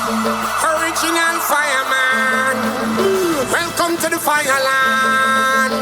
Original fireman. Welcome to the fireland.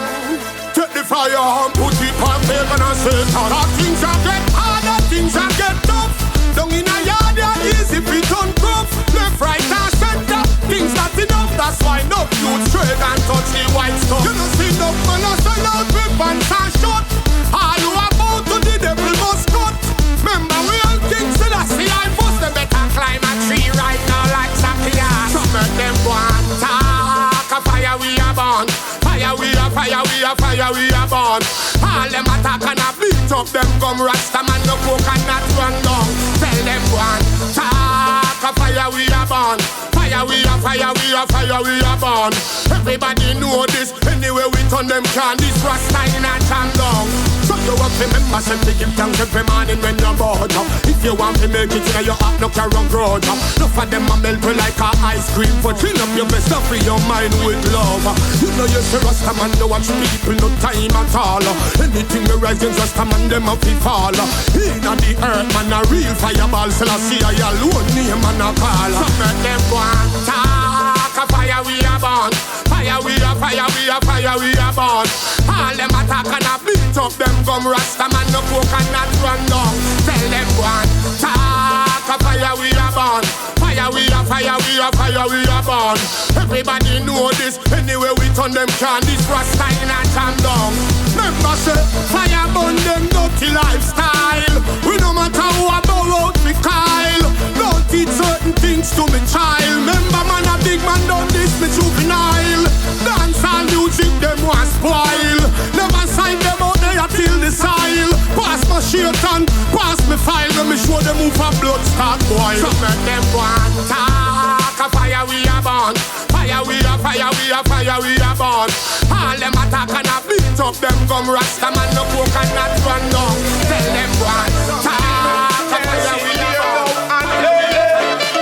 Take the fire and put it on paper and Satan. That things are get hard, that things are get tough. Down in a yard, they're easy if it uncuff. Left, right and center, things not enough. That's why no youth trade and touch the white stuff. You don't see no man a sell out with pants and shut. All who are bound to the devil must cut. Remember we all kings till I see I bust. They better climb a tree right now like Zacchaeus. So make them go and talk. A fire we are born. Fire we are, fire we are, fire we are born. All them attack and a beat up them gum rasta man no coconut run down. Tell them go and talk. A fire we are born. Fire we are, fire we are, fire we are born. Everybody know this. Anyway we turn them can. This rasta in a jam down. So you have to remember to give thanks every morning when you're bored. If you want to make it in your heart, no carry on growth. Enough of them a melt like a ice cream. For clean up your best, free your mind with love. You know you see Rasta man, no watch people, no time at all. Anything we rise in Rasta man, them a fi fall. In the earth man, a real fireball. So I see I alone name and a call. So make them go and talk. A fire we are born. Fire we are, fire we are, fire we are born. All them attack and a beat up them gum Rasta man, no coconut run down. Tell them go and talk. A fire we are born. Fire we are, fire we are, fire we are born. Everybody know this. Anyway we turn them can. This Rasta in a jam down. Remember say fire burn them dirty lifestyle. We no matter who I bow out me Kyle. Don't teach certain things to me child. Remember man a big man done this me juvenile. Dance and music them was spoil. Never sign them out there till the sile. Pass my shaitan, pass me file. Let me show them move a blood start boil. So make them go and talk. A fire we are born. Fire we are, fire we are, fire we are born. All them attack and a beat up them gum Rasta man no coconut run down. Tell them go and talk. A fire we are born.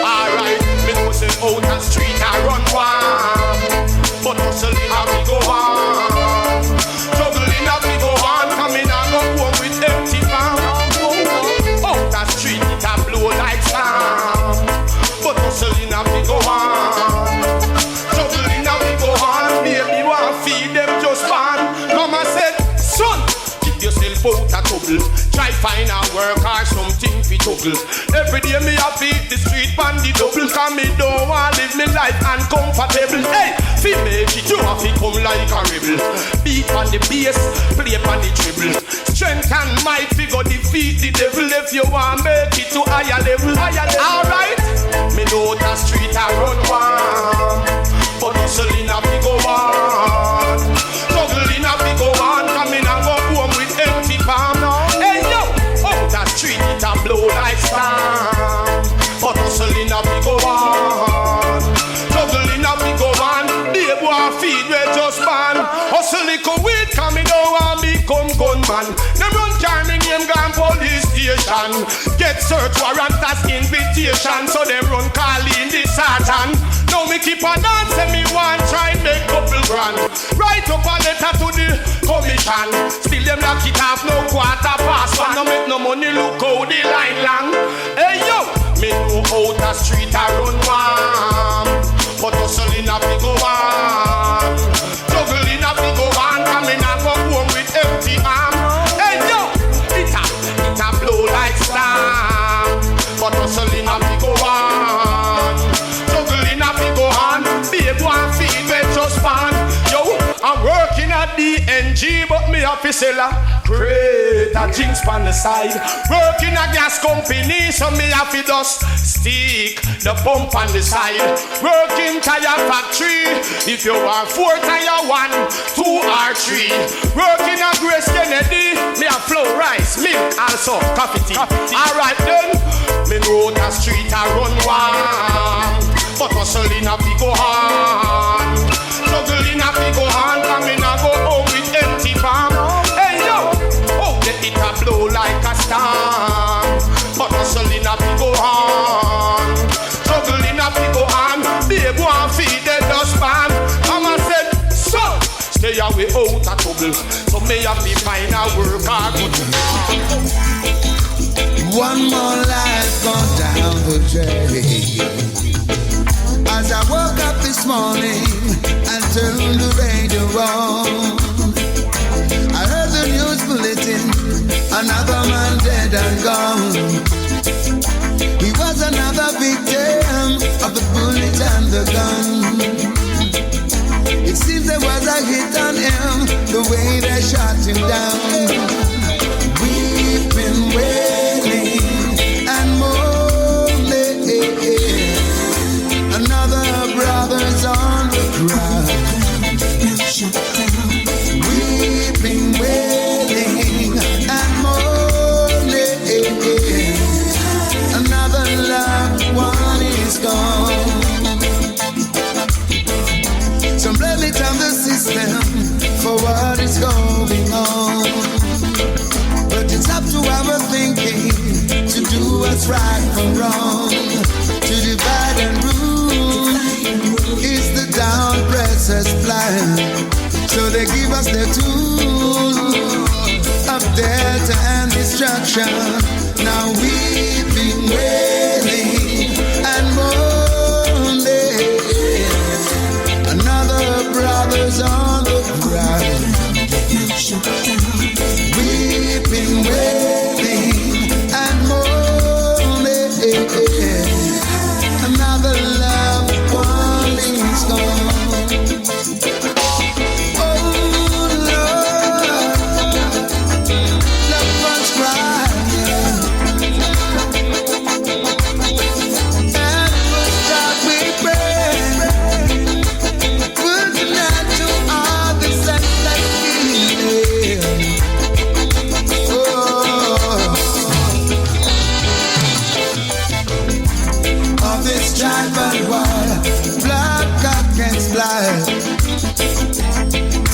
Alright, me know say out the street I run warm. But hustling a we go on. Juggling a we go on. Coming and go home with empty palm. Out the street it a blow like storm. But hustling a we go on. Juggling a we go on. Baby want feed them just born. Come and say, son, keep yourself out of trouble. Try find a work or something fi juggle. Every day me a feed the street pan the double. Cause me don't want live me life uncomfortable. Hey, fi make it you have to come like a rebel. Beat on the bass, play on the treble. Strength and might fi go defeat the devil. If you want make it to higher level. Alright, me know the street I run warm. But hustling a fi go on. Juggling a fi go on. Coming and go home with empty palm. Hey yo, out the street it a blow like storm. But hustling a fi go on. Juggling a fi go on. Babe want feed we just born. Hustling go weed coming down and become gunman. Them run carry me name gone police station. Get search warrant as invitation. So them run calling the Satan. Now me keep on dance and me want try make couple grand. Write up a letter to the commission. Still them lock it off no quarter past one. No make no money look how the line long. Hey yo, me know out the street I run warm. But hustling a fi go on. Juggling a fi go on. Coming a go home with empty arm. Hey yo, it a blow like storm. But hustling a fi go on. Juggling a fi go on. Babe want feed we just born. Yo, I'm working at the NG, but me a fi sell a crate a jinx on the side. Working a gas company, so me a fi just stick the pump on the side. Working tire factory, if you want 4 tire 1, 2 or 3. Working a Grace Kennedy, me a flow rice, milk, also coffee tea. Alright then, me know the street I run warm. But hustling a fi go on. Juggling a fi go on. Coming a go home with empty palm. Hey yo, oh get it a blow like a storm. But hustling a fi go on. Juggling a fi go on. Babe want feed the dustpan. Mama said, son, stay away out of trouble. So me have to find a work hard. One more life gone down the drain. this morning and turned the radio on. I heard the news bulletin, another man dead and gone. He was another victim of the bullet and the gun. It seems there was a hit on him, the way they shot him down. We've been wailing and moaning. Another brother's on the ground. We've been wailing and moaning. Another loved one is gone. Some blame it on the system for what is going on. But it's up to our thinking to do what's right from wrong. To divide and rule is the down presses plan. So they give us their tools of death and destruction. Now we've been wailing and moaning. Another brother's on the ground. We've been wailing and moaning. Another loved one is gone.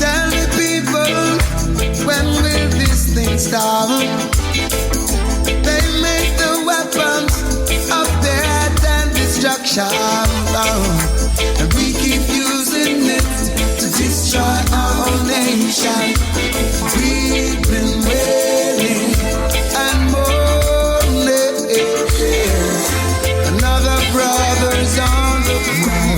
Tell me people, when will this thing stop? They make the weapons of death and destruction, and we keep using it to destroy our nation. We've been wailing and moaning. Another brother's on the ground.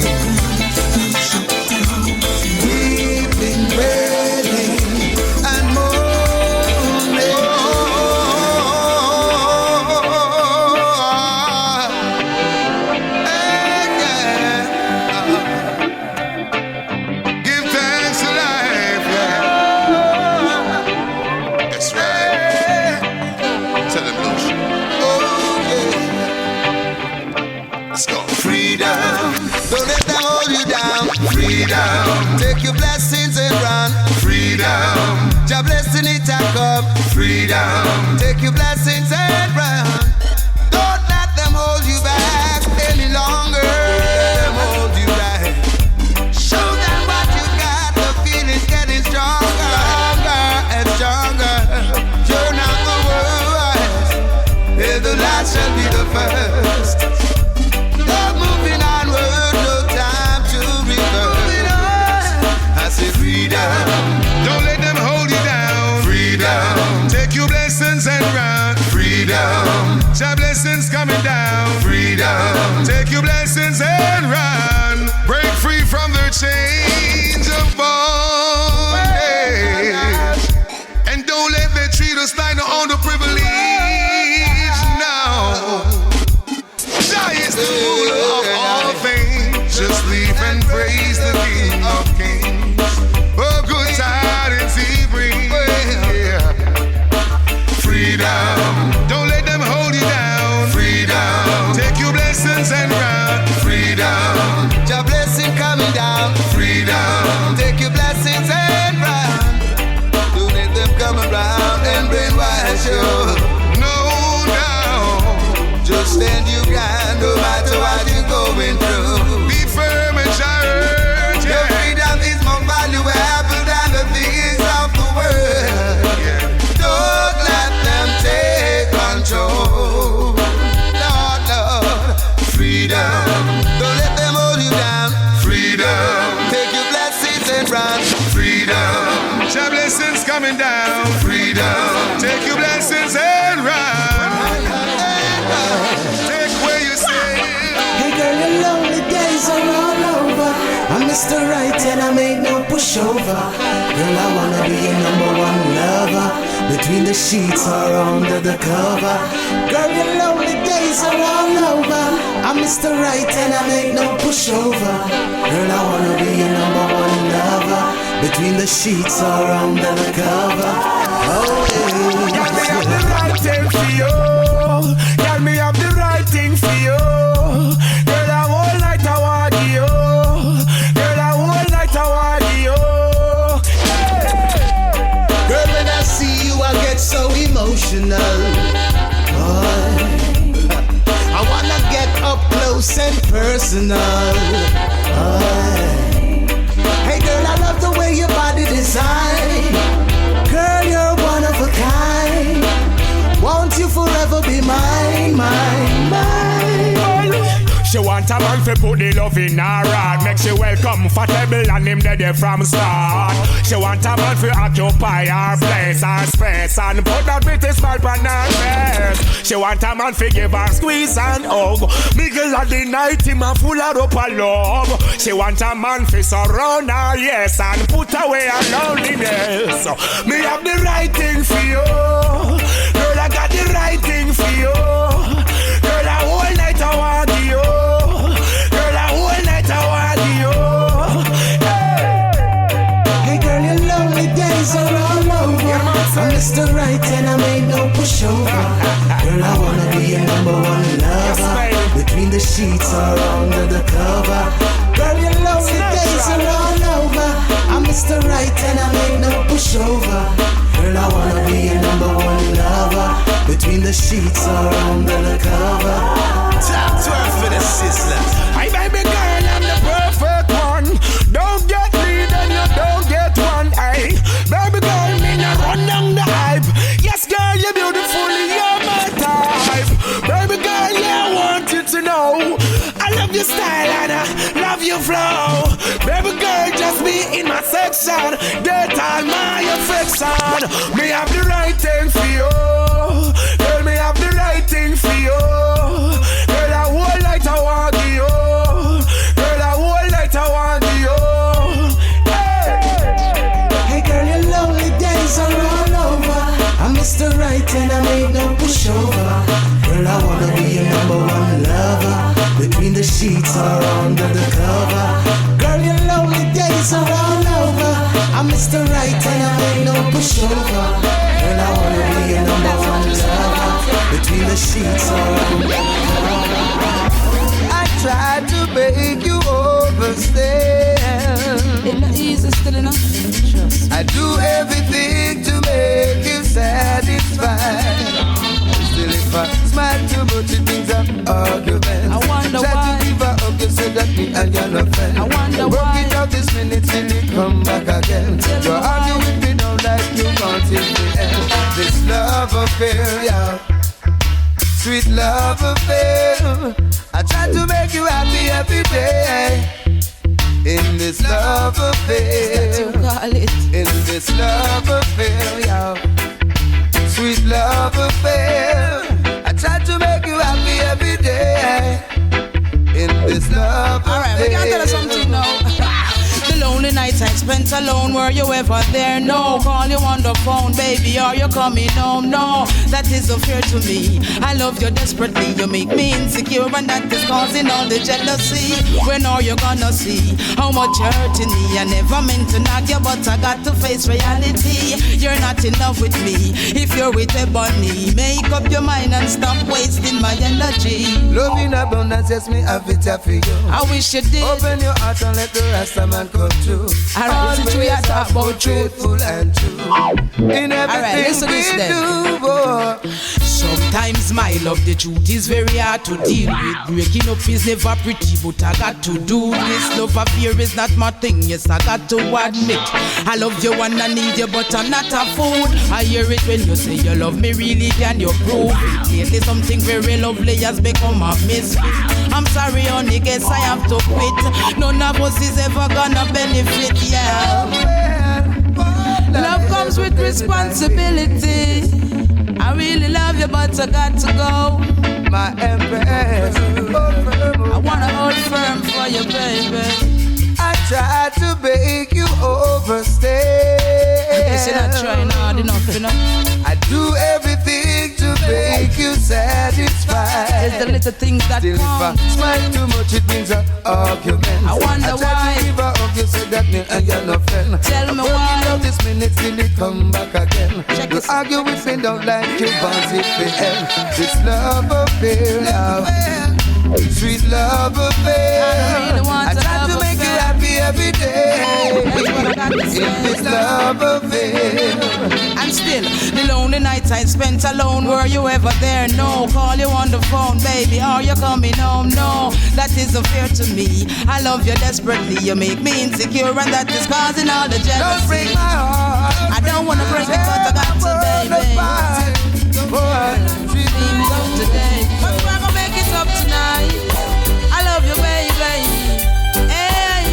Freedom. Take your blessings and run. Freedom. Your blessing it a come. Freedom. Take your blessings and run. Don't let them hold you back any longer. Let them hold you back. Show them what you got. The feeling's getting stronger, stronger and stronger. You're not the worst, and the last shall be the first. Stop moving onward, no time to reverse. I say freedom. Don't let them hold you down. Freedom. Take your blessings and run. Freedom. Your blessings coming down. Freedom. Take your blessings and run. Break free from the chains of bondage. And don't let them treat us like no own the privilege. No. Jah is the ruler of all things. Just leave and praise the King of Kings. Oh, good tidings he brings. Yeah. Freedom. Don't let them hold you down. Freedom. Take your blessings and run. Freedom. Your blessing coming down. Freedom. Take your blessings and run. Don't let them come around and brainwash you. No, no. Just stand your ground no matter what you're going through. Be firm and sure. Your freedom is more valuable than the things of the world. Yeah. Don't let them take control. Lord, Lord. Freedom. Don't let them hold you down. Freedom. Take your blessings and run. Freedom. Your blessings coming down. Freedom. Take your blessings and run. Take where you stand. Hey girl, your lonely days are all over. Mr. Right and I make no pushover. Girl, I wanna be your number one lover. Between the sheets or under the cover. Girl, your lonely days are all over. I'm Mr. Right and I make no pushover. Girl, I wanna be your number one lover. Between the sheets or under the cover. Oh, yeah. Girl, me have the right thing for you. Girl, me have the right thing for you. Girl, I whole night I want you. Girl, I whole night I want you. Girl, when I see you, I get so emotional. Boy, I wanna get up close and personal. Boy. Hey girl, I love the way your body design. Girl, you're one of a kind. Won't you forever be mine, mine, mine? She want a man fi put the love in her heart. Make she well comfortable and him there from start. She want a man fi occupy her place, her space, and put that pretty smile on her face. She want a man fi give her squeeze and hug. Middle of the night him a full her up of love. She want a man fi surround her, yes, and put away her loneliness. Me have the right thing for you. Girl, I got the right thing for you. Girl, I whole night I want you. Girl, I whole night I want you. Hey girl, your lonely days are all over. I'm Mr. Right and I made no pushover. Girl, I wanna be your number one lover. Between the sheets or under the cover. Girl, your lonely days are all over. I'm Mr. Right and I made no pushover. Girl, I wanna be your number one lover. Between the sheets or under the cover. Top 12 for the Sizzla. Hey baby girl, I'm the perfect one. Don't get me, then you don't get one. Hey, baby girl, me not run down the hype. Yes girl, you're beautiful, you're my type. Baby girl, yeah, I want you to know I love your style and I love your flow. Baby girl, just be in my section. Get all my affection. Me have the right thing for you. Girl, me have the right thing for you. Girl, I whole night I want you. Girl, I whole night I want you. Hey girl, your lonely days are all over. I'm Mr. Right and I made no pushover. Girl, I wanna be your number one lover. Between the sheets or under the cover. Girl, your lonely days are all over. I'm Mr. Right and I made no pushover. Girl, I wanna be your number one lover. Between the sheets or under the cover. I tried to make you understand. It's not easy still enough. I do everything to make you satisfied. Still if I smile too much it brings up arguments. I wonder try why. to give her up, you said that me and you're not friends. I wonder work why. it out this minute till you come back again. You argue with me now like you want it to end. This love affair, yeah. Sweet love affair. I try to make you happy every day. In this love affair. That's what you call it. In this love affair, yeah. Sweet love affair. I try to make you happy every day. In this love affair. Alright, we gotta tell us something now. The lonely nights I spent alone, were you ever there? No, call you on the phone, baby, are you coming home? No, that is unfair to me. I love you desperately, you make me insecure, and that is causing all the jealousy. When are you gonna see how much you're hurting me? I never meant to knock you, but I got to face reality. You're not in love with me. If you're with a bunny, make up your mind and stop wasting my energy. Love in abundance, yes, me have it for you. I wish you did. Open your heart and let the rest of man come true. Alright, listen to we are talking about truth. Faithful and true. In everything listen to this we then. do, boy. Sometimes my love, the truth is very hard to deal with. Breaking up is never pretty, but I got to do this. Love affair is not my thing, yes, I got to admit. I love you and I need you, but I'm not a fool. I hear it when you say you love me, really, can you prove it? Lately something very lovely has become a misfit. I'm sorry, honey, guess I have to quit. None of us is ever gonna benefit, yeah. Love comes with responsibility. I really love you, but I got to go. My empress, I wanna hold firm for you, baby. I try overstay. Guess you're not trying hard enough, you know. I do everything to make you satisfied. It's the little things that still count. If I smile too much, it brings an argument. I wonder why. I try to give a hug, you say that me and you're no friend. Tell me why. Love this minute till it come back again. Check you this. argue with me, don't like you, want it to end. This love affair, love. Sweet love affair. I try to make you happy every day. That's what I got to say. In this love affair. And still, the lonely nights I spent alone. Were you ever there? No. Call you on the phone, baby. Are you coming home? No. That is unfair to me. I love you desperately. You make me insecure, and that is causing all the jealousy. Don't break my heart. I don't wanna break it, but I got to, baby. Things up today, but we're gonna make it up tonight. I love you, baby. Hey.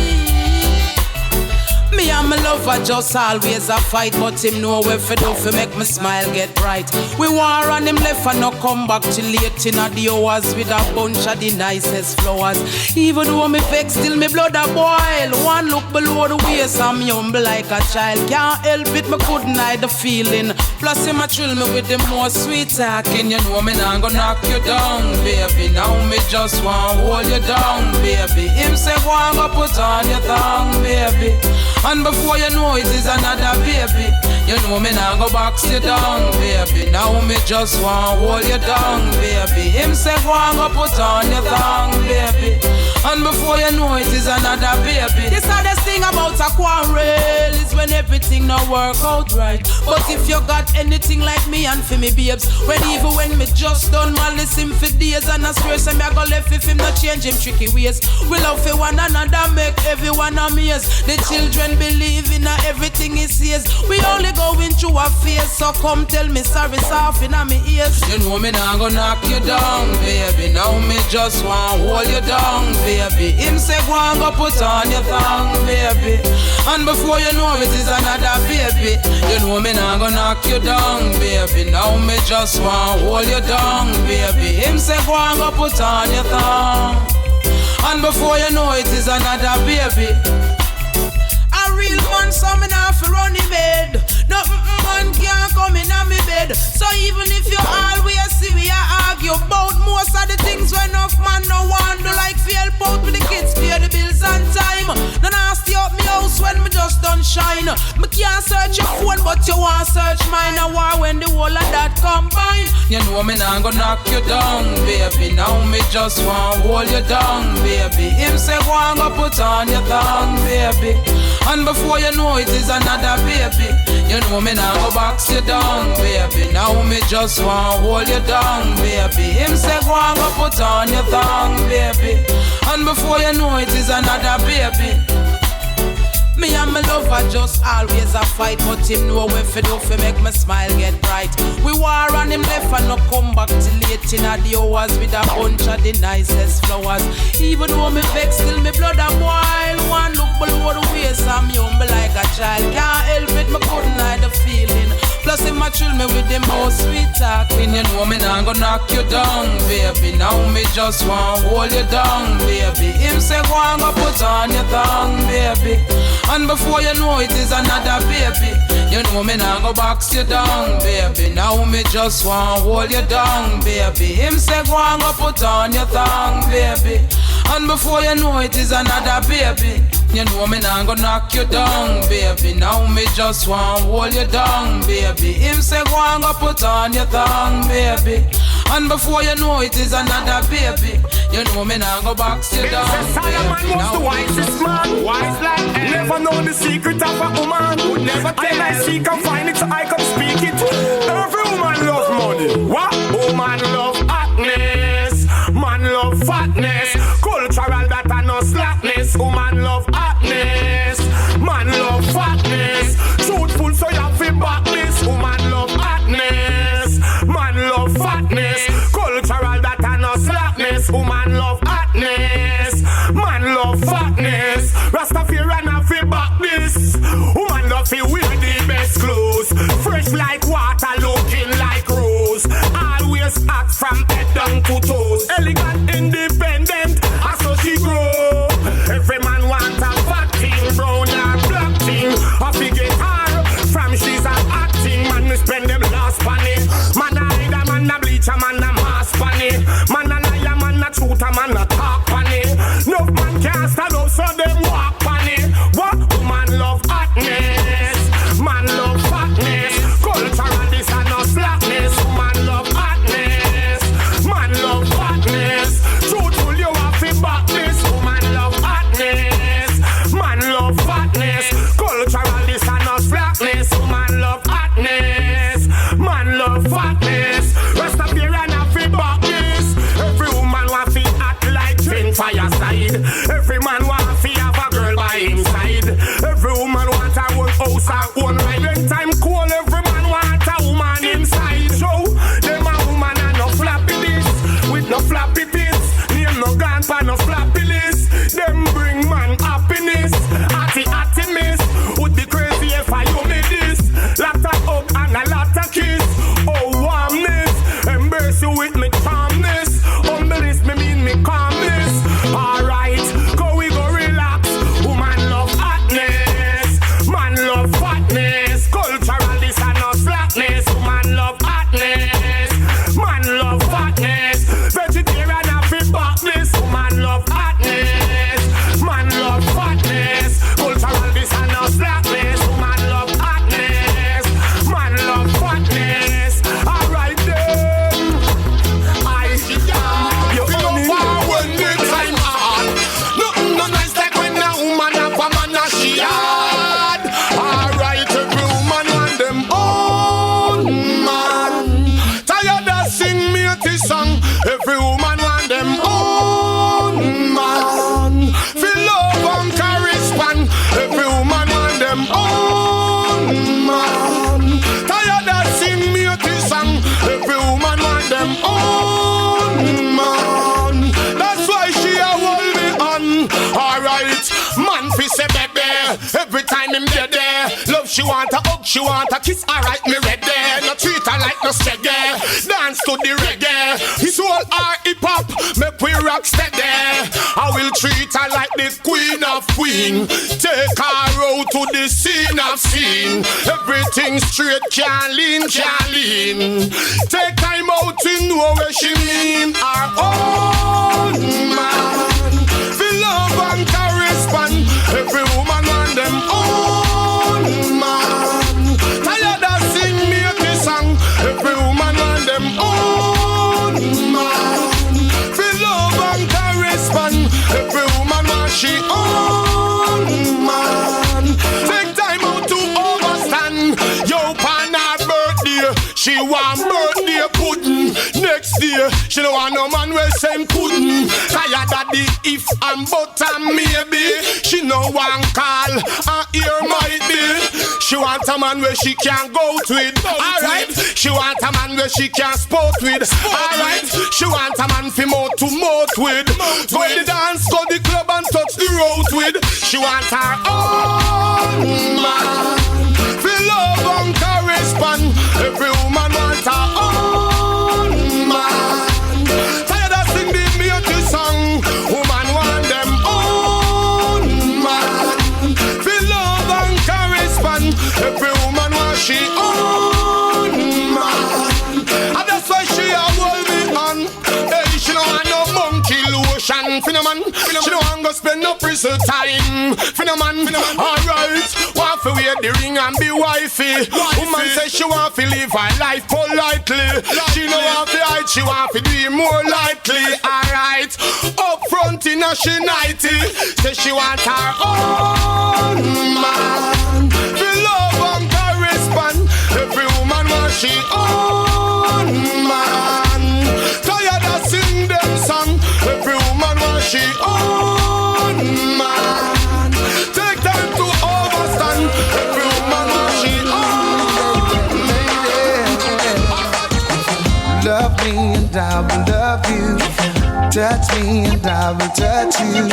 Me and my lover just always a fight, but him know where for do for make my smile get bright. We war on him left and no come back till late in the hours with a bunch of the nicest flowers. Even though me vex, still me blood a boil. One look below the waist, I'm humble like a child. Can't help it, me couldn't hide the feeling. Plus him a thrill me with the more sweet talking. You know me not gonna knock you down, baby. Now me just want hold you down, baby. Him say go and go put on your tongue, baby. And before you know it is another baby. You know me now go box you down, baby. Now me just want hold you down, baby. Him say go and go put on your tongue, baby. And before you know it is another baby. The saddest thing about a quarrel is when everything not work out right. But if you got anything like me and for me babes, even when me just done malice him for days, and I swear say me I go left if him not change him tricky ways. We love for one another, make everyone amaze. The children believe in everything he says. We only going through a phase, so come tell me sorry soft in my ears. You know me now gonna knock you down, baby. Now me just want hold you down, baby. Him say go and go put on your tongue, baby. And before you know it is another baby. You know me now gonna knock you down, baby. Now me just want hold you down, baby. Him say go and go put on your tongue. And before you know it is another baby. A real man, so me not fi run him bed. No man can't come in on me bed. So even if you always see me argue about most of the things when enough man no want do, like fi help out with the kids, pay the bills on time. No nasty up me house when me just done shine. Me can't search your phone but you want search mine. A war when the whole of that combine. You know me not gonna knock you down, baby. Now me just want hold you down, baby. Him say go and go put on your tongue, baby. And before you know it is another baby. You know me now go box you down, baby. Now me just want hold you down, baby. Him say go and go put on your tongue, baby. And before you know it is another baby. Me and my lover just always a fight, but him know where for do for make my smile get bright. We war on him left and no come back till late in the hours with a bunch of the nicest flowers. Even though me vex, still me blood a boil. One look below the waist, I'm humble like a child. Can't help it, me couldn't hide the feeling. Plus him a thrill me with the most sweet talking. You know me not gonna knock you down, baby. Now me just want hold you down, baby. Him say go and go put on your tongue, baby. And before you know it is another baby. You know me now go box you down, baby. Now me just want hold you down, baby. Him say go and go put on your tongue, baby. And before you know it is another baby. You know me now go knock you down, baby. Now me just want hold you down, baby. Him say go and go put on your tongue, baby. And before you know it is another baby. You know me now go box you down, baby. Now the wisest man, wise like hell. Never know the secret of a woman. Would never tell. I seek and find it so I can speak it. Every woman love money. What? Woman love hotness. Man love fatness. Cultural that I no slackness. Woman love hotness. Man love fatness. Truthful so you have to back this. Woman love hotness. Man love fatness. Cultural that I no slackness. Woman love hotness. Man love fatness. Rastafarian have to back this. Woman love to wear the best clothes. Fresh like water, looking like rose. Always act from head down to toes. Elegant, independent, as so she grow. Every man want a want a man to talk on it. No man can't stand up, so them walk on it. What woman love hotness, man love fatness. Cultural this and no slackness. Woman love hotness, man love fatness. Truthful you have to back this. Woman love hotness, man love fatness. Cultural this and no slackness. Woman love hotness, man love fatness. Rest up here and have to back this. Every woman want to act like twin fireside. Every man want to have a girl by inside. Every woman want her own house, her own ride. When time cold, every man want a woman inside. So, them a woman and no flappy this. With no flappy tits. Name no gun for no flappy list. Them bring man happiness. Atty miss. Would be crazy if I you me this. Lot of hug and a lot of kiss. Oh, warmness. Embrace you with me calmness. Humbleness, me mean me calmness. Alright, we go relax. Woman love hotness, man love fatness. Cultural this and no slackness. Woman love hotness, man love fatness. Vegetarian have it backness. Woman love hotness, man love fatness. Cultural this and no slackness. Woman love hotness, man love fatness. Alright then, you only When the time hard, nothing no nice like when a woman have a man a she hard. Alright, every woman want them own man. Tired of sing me this song. Every woman want them own man. Feel love and correspond. Every woman want them own man. Tired of sing me this song. Every woman want them own man. That's why she a hold me on. Alright, man fi say baby. Every time him there. Love she want a hug, she want a kiss. Alright, me ready. No treat her like no sreggae. Dance to the reggae. His whole our hip hop, make we rock steady. I will treat her like the queen of queen. Take her out to the scene of scene. Everything straight, can't lean. Take time out to know where she mean. Our own man. Feel love and correspond. Every woman want them own man. Tired of sing me this song. Every woman want them own man. Feel love and correspond. Every woman want she own man. Take time out to overstand. Yo, pan her birthday, she want birthday pudding. Next day, she don't want no man where same pudding. Tired of the if and but and maybe. She no one call and hear might be. She want a man where she can go with. Alright, she want a man where she can sport with. Alright, she want a man fi mouth to mouth with. Go in the dance, go the club and touch the road with. She want her own man. Feel love and correspond. Every woman want her own man. Tired of sing the beauty song. Woman want them own man. Feel love and correspond. Every woman want she own man. And that's why she a hold me on. Hey, she don't want no monkey lotion. Finna man, she don't want go spend no prison time. Finna man, alright. Want to wear the ring and be wifey. Woman says she want to live her life politely. She don't want to hide, she want to do it more lightly. Alright, up front in a she nighty. Say she want her own man. Feel love and correspond. Every woman want she own man. Tired of sing them song. Every woman want she own man. Take time to overstand. Every woman want she own man. Love me and I will love you. Touch me and I will touch you.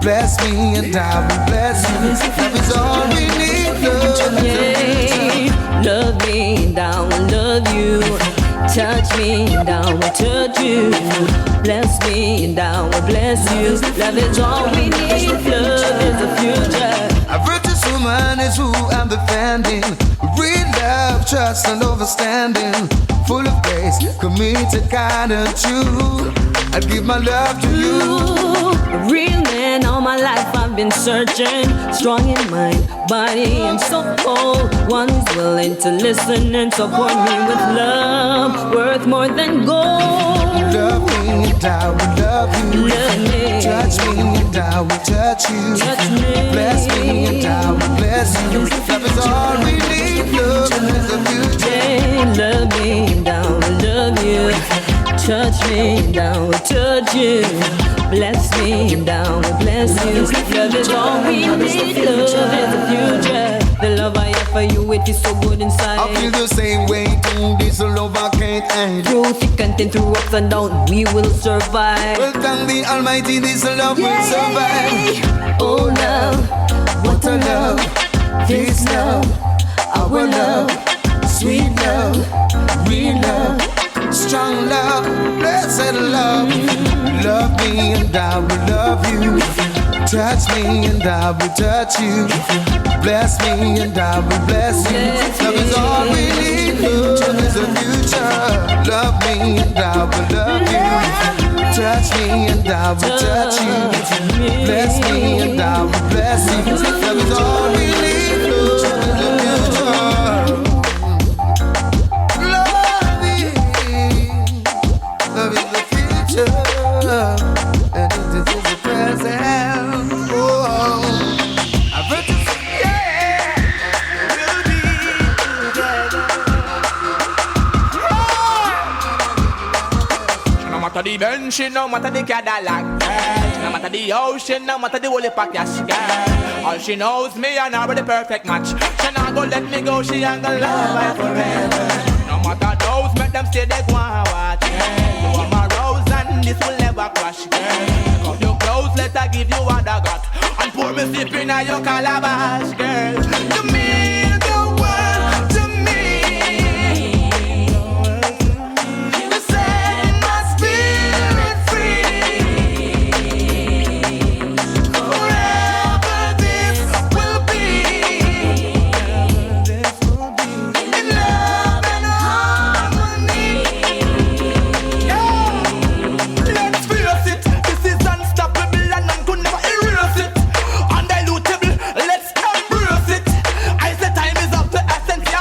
Bless me and I will bless you. Love is all we need, love. Love me and I will love you. Touch me and I will touch you. Bless me and I will bless you. Love is all we need. Love is the future. A virtuous woman is who I'm defending. Real love, trust and understanding. full of grace, committed, kind and true. I'd give my love to you. A real man, all my life I've been searching. Strong in mind, body and soul. One who's willing to listen and support me with love, worth more than gold. Love me and I will love you. Love me. Touch me and I will touch you. Touch me. Bless me and I will bless you. Love is all we need. Love is the future. Hey, love me and I will love you. Touch me and I will touch you. Bless me and I will bless you. Love is all we need. Love is the future. The love I have for you, it is so good inside. I feel the same way too. This love I can't end. Through thick and thin, through ups and downs, we will survive. Well, thank the Almighty, this love will survive. Oh love, what a love. This love, our love. Sweet love, real love. Strong love, blessed love. Love me and I will love you. Touch me and I will touch you. Bless me and I will bless you. Love is all we need. Love is the future. Love me and I will love you. Touch me and I will touch you. Bless me and I will bless you. Love is all we need. Love is the future. Love is the future, and it is the present. Oh, I've heard you say, yeah, we'll be together. No matter the bench, no matter the Cadillac, no matter the ocean, no matter the holy pack, yes, girl. All she knows me and her the perfect match. She not gonna let me go, she ain't gonna love her forever. No matter those, make them say they go and watch. You are my rose and this will never crash, girl. Come you close, let her give you what I got. And pour me sip in your calabash, girl. You mean the world to me. You set my spirit free. Forever this will be. In love and harmony. Let's face it, this is unstoppable and none could never erase it. Undilutable, let's embrace it. I say time is up to essence, yo.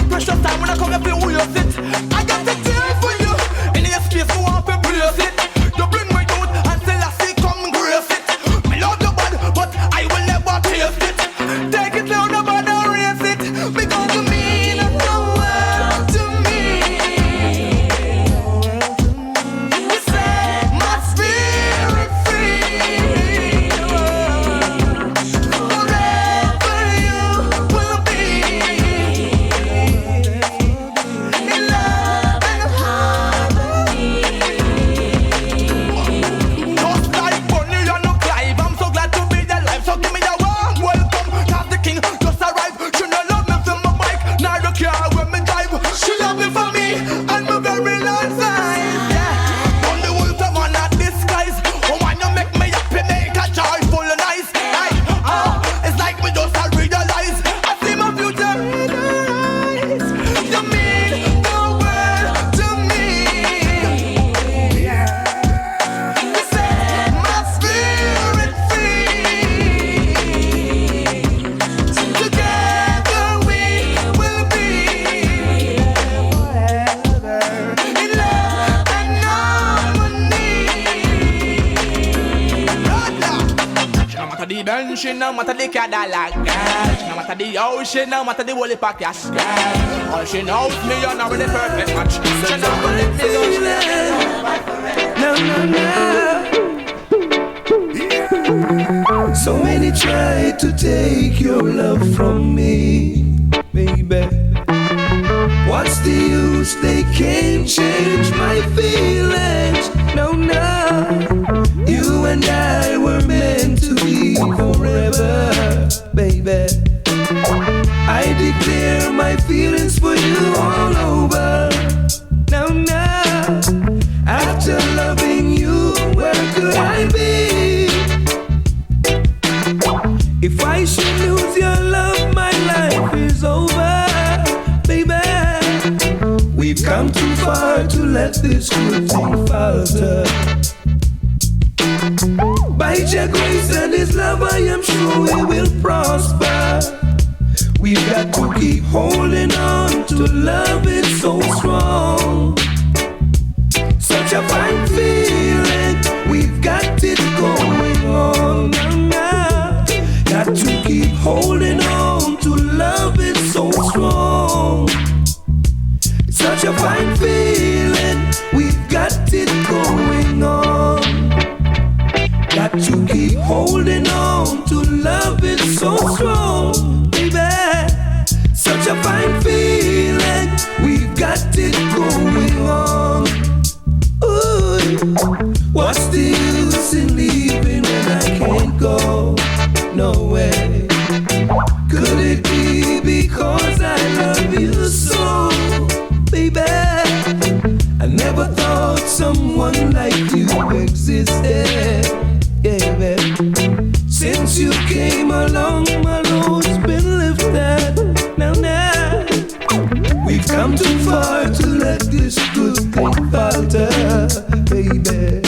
Precious time when I come up and waste it. I got the time for you, in your space you want to brace it. You bring me out and still I see come grace it. Me love your body, but I will never taste it. Take it down, nobody erase it. Because you mean the world to me. You set my spirit free. Forever you will be. In love and harmony. Just like Bonnie and no Clive, I'm so glad to be alive. So give me a warm welcome. Cause the king just arrived. She no love me for my bike, nor the car when me drive. She love me for me and my very long size. Yeah, on the wolf I'm on that disguise. Oh man, you make me happy, make a joyful and nice. Hey, it's like me just a realize. I see my future in her eyes. You mean the world to me. You set my spirit free. Together we will be forever in love and harmony. No matter the bench, no matter the Cadillac, girl. No matter the ocean, no matter the holy pack, yes, girl. All she knows me and her the perfect match. She not gonna let me go. no. So many try to take your love from me, baby. What's the use? They can't change my feelings. No, no. You and I were meant to be forever, baby. I declare my feelings for you all over. No, no. After loving you, where could I be? If I should lose your love, my life is over, baby. We've come too let this good thing falter. By your grace and His love, I am sure we will prosper. We've got to keep holding on to love, it's so strong. Such a fine feeling, we've got it going on now. Got to keep holding on to love, it's so strong. Such a fine feeling, we've got it going on. Got to keep holding on to love, it's so strong, baby. Such a fine feeling, we've got it going on. Ooh, what's the use in leaving when I can't go? No way. Could it be because I love you so, baby? I never thought someone like you existed. Yeah, baby. Since you came along, my load's been lifted. Now, we've come too far to let this good thing falter, baby.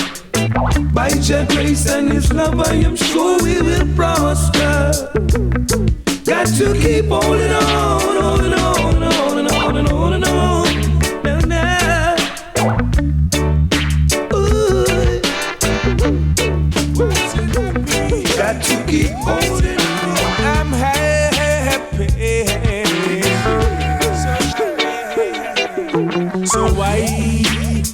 By your grace and His love, I am sure we will prosper. Got to keep holding on, holding on, holding on, and on and on. Now. Ooh. Got to keep holding on. I'm happy. So why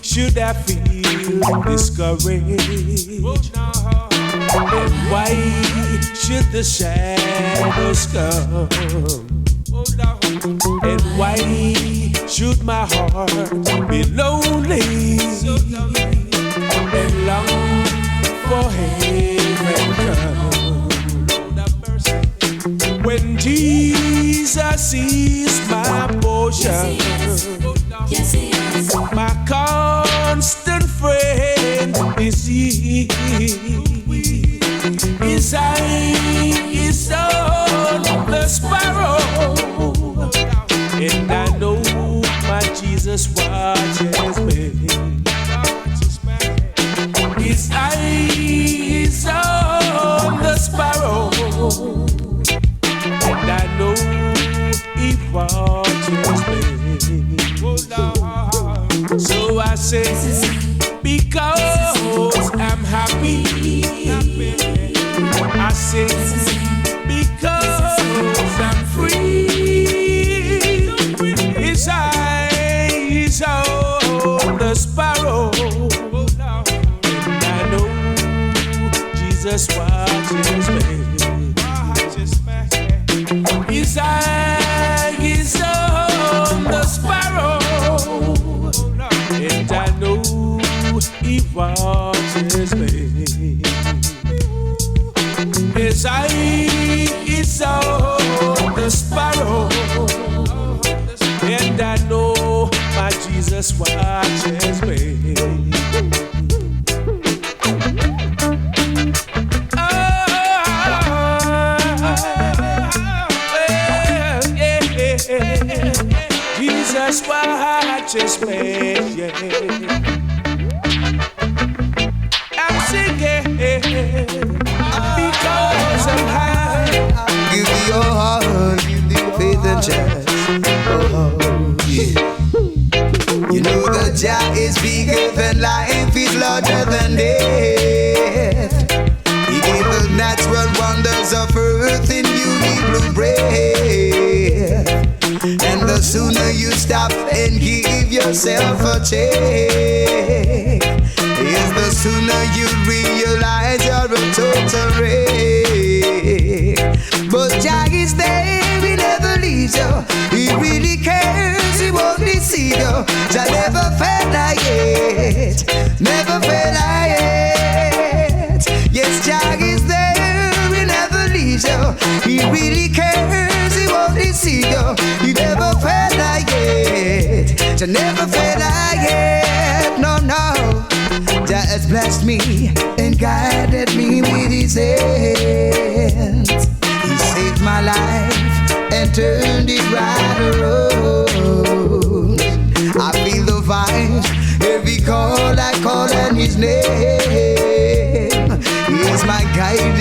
should I feel discouraged? And why should the shadows come? And why should my heart be lonely and long for heaven come? When Jesus is my portion, my constant friend is He. His eye is on the sparrow, and I know my Jesus watches me. His eye is on the sparrow, and I know He watches me. So I say, because I'm happy. I say, because I'm free. His eye is on the sparrow, and I know Jesus watches me. His eye is on the sparrow, and I know He watches me. His eye is on the sparrow, and I know my Jesus watches me. Jesus watches me, yeah. I'm singing because I'm high. Give me your heart, faith and chance. Oh, yeah. You know that Jah is bigger than life, is larger than death. He gave the natural wonders of earth in you, He blew breath. And the sooner you stop and give yourself a check, is the sooner you realize you're a total wreck. But Jah is there, He never leaves you. He really cares, He won't deceive you. Jah never failed yet, never failed yet. Yes, Jah is there, He never leaves you. He really cares, He won't deceive you. He never failed yet, Jah never failed yet. No, no. Jah has blessed me and guided me with His hands. He saved my life and turned it right around. I feel the vibes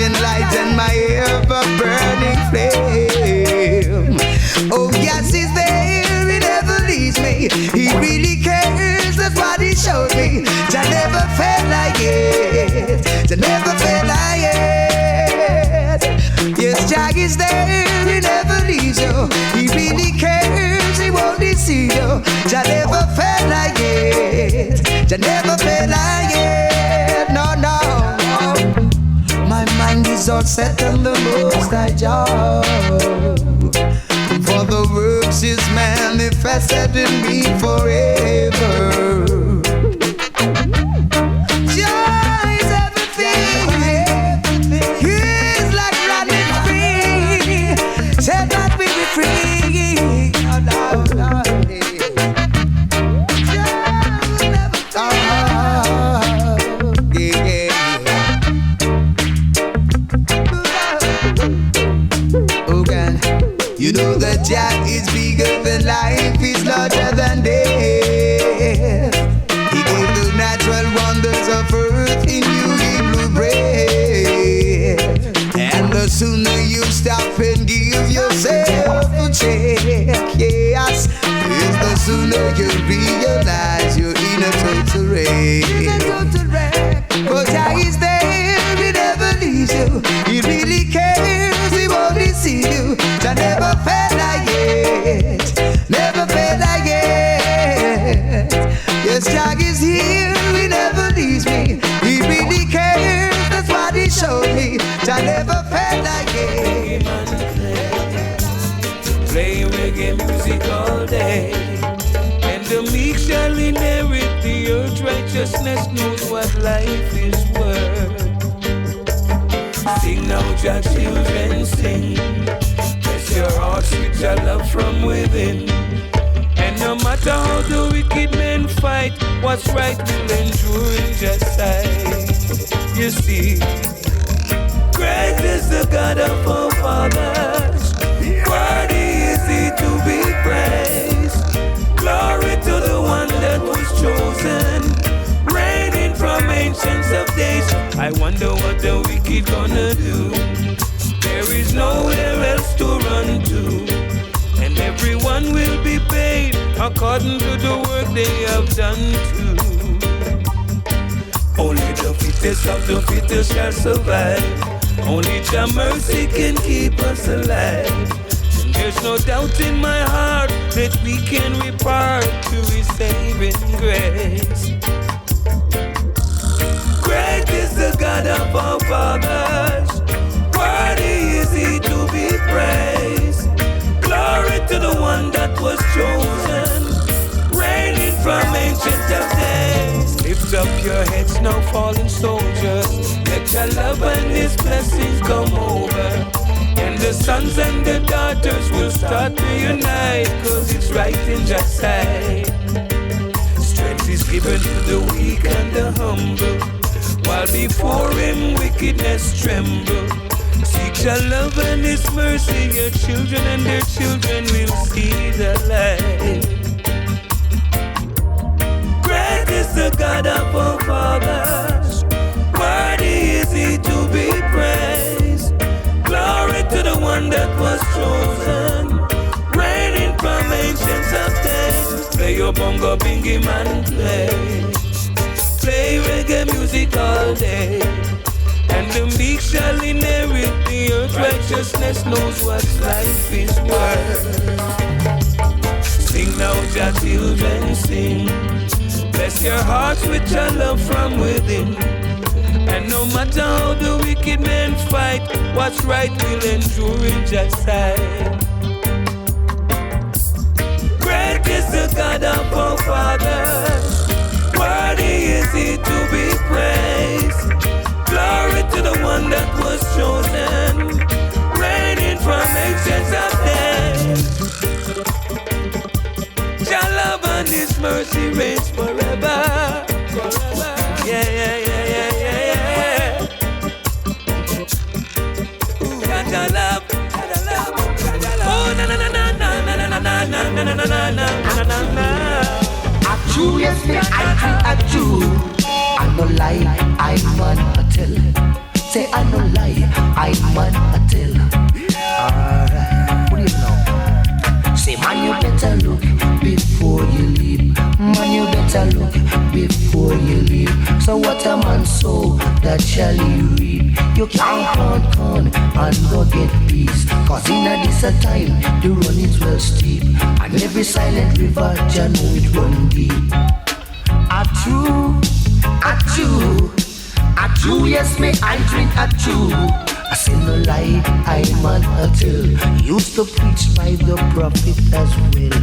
shining light and my ever-burning flame. Oh yes, he's there, he never leaves me. He really cares, that's what he showed me. I never felt like it, I never felt like it. Yes, Jack is there, he never leaves you. He really cares, he won't deceive you. I never felt like it, I never felt like it. No, no, no. My mind is all set on the most high job. For the works is manifested in me forever. Joy is everything. He's like running free. Said that we be free. No, no, no. Joy will never stop. Yeah. Oh God. You know that Jah is bigger than life, is larger than death. He gave the natural wonders of earth, in you he blew breath. And the sooner you stop and give yourself a check, yes, is the sooner you realize you're in a total wreck. But Jah is there, he never leaves you. He really cares, he won't deceive you. I never felt like it, never felt like it. Yes, Jah is here, he never leaves me. He really cares, that's what he showed me. I never felt like it. Play reggae music all day, and the meek shall inherit the earth. Righteousness knows what life is worth. Sing now, Jah children, sing. Your hearts with your love from within. And no matter how the wicked men fight, what's right will endure in Jah's sight. You see, great is the God of our fathers, worthy is he to be praised. Glory to the one that was chosen, reigning from ancients of days. I wonder what the wicked gonna do. There is nowhere else to run to, and everyone will be paid according to the work they have done too. Only the fittest of the fittest shall survive. Only Jah mercy can keep us alive. And there's no doubt in my heart that we can repart to his saving grace. Great is the God of our fathers, worthy is he to be praised. Glory to the one that was chosen, reigning from ancient of days. Lift up your heads now, fallen soldiers. Let your love and his blessings come over. And the sons and the daughters will start to unite, cause it's right in Jah's sight. Strength is given to the weak and the humble, while before him wickedness tremble. Seek your love and his mercy, your children and their children will see the light. Great is the God of our fathers, worthy is he to be praised. Glory to the one that was chosen, reigning from ancients of days. Play your bongo, bingy man, play reggae music all day. And the meek shall inherit the earth. Righteousness knows what life is worth. Sing now, Jah children, sing. Bless your hearts with your love from within. And no matter how the wicked men fight, what's right will endure in Jah's sight. Great is the God of our fathers, worthy is he to be praised. Glory to the one that was chosen, reigning from ancients of days. Jah love and his mercy reigns forever. Forever. Yeah, yeah, yeah, yeah, yeah, yeah. Jah love, Jah love, Jah love. Oh, na na na na na na na na na na na na na na. True, yes, me, I true. I no lie, I man a tell. Say I no lie, man I tell. Alright, what do you know? Say man you better look before you leave. Man you better look before you leave. So what a man sow, that shall he reap. You can't plant corn and go get peace. Cause in a this a time the running's well steep. And every silent river you know it run deep. A true, yes me I drink a true. I say no lie, I man a tell. Used to preach by the prophet as well.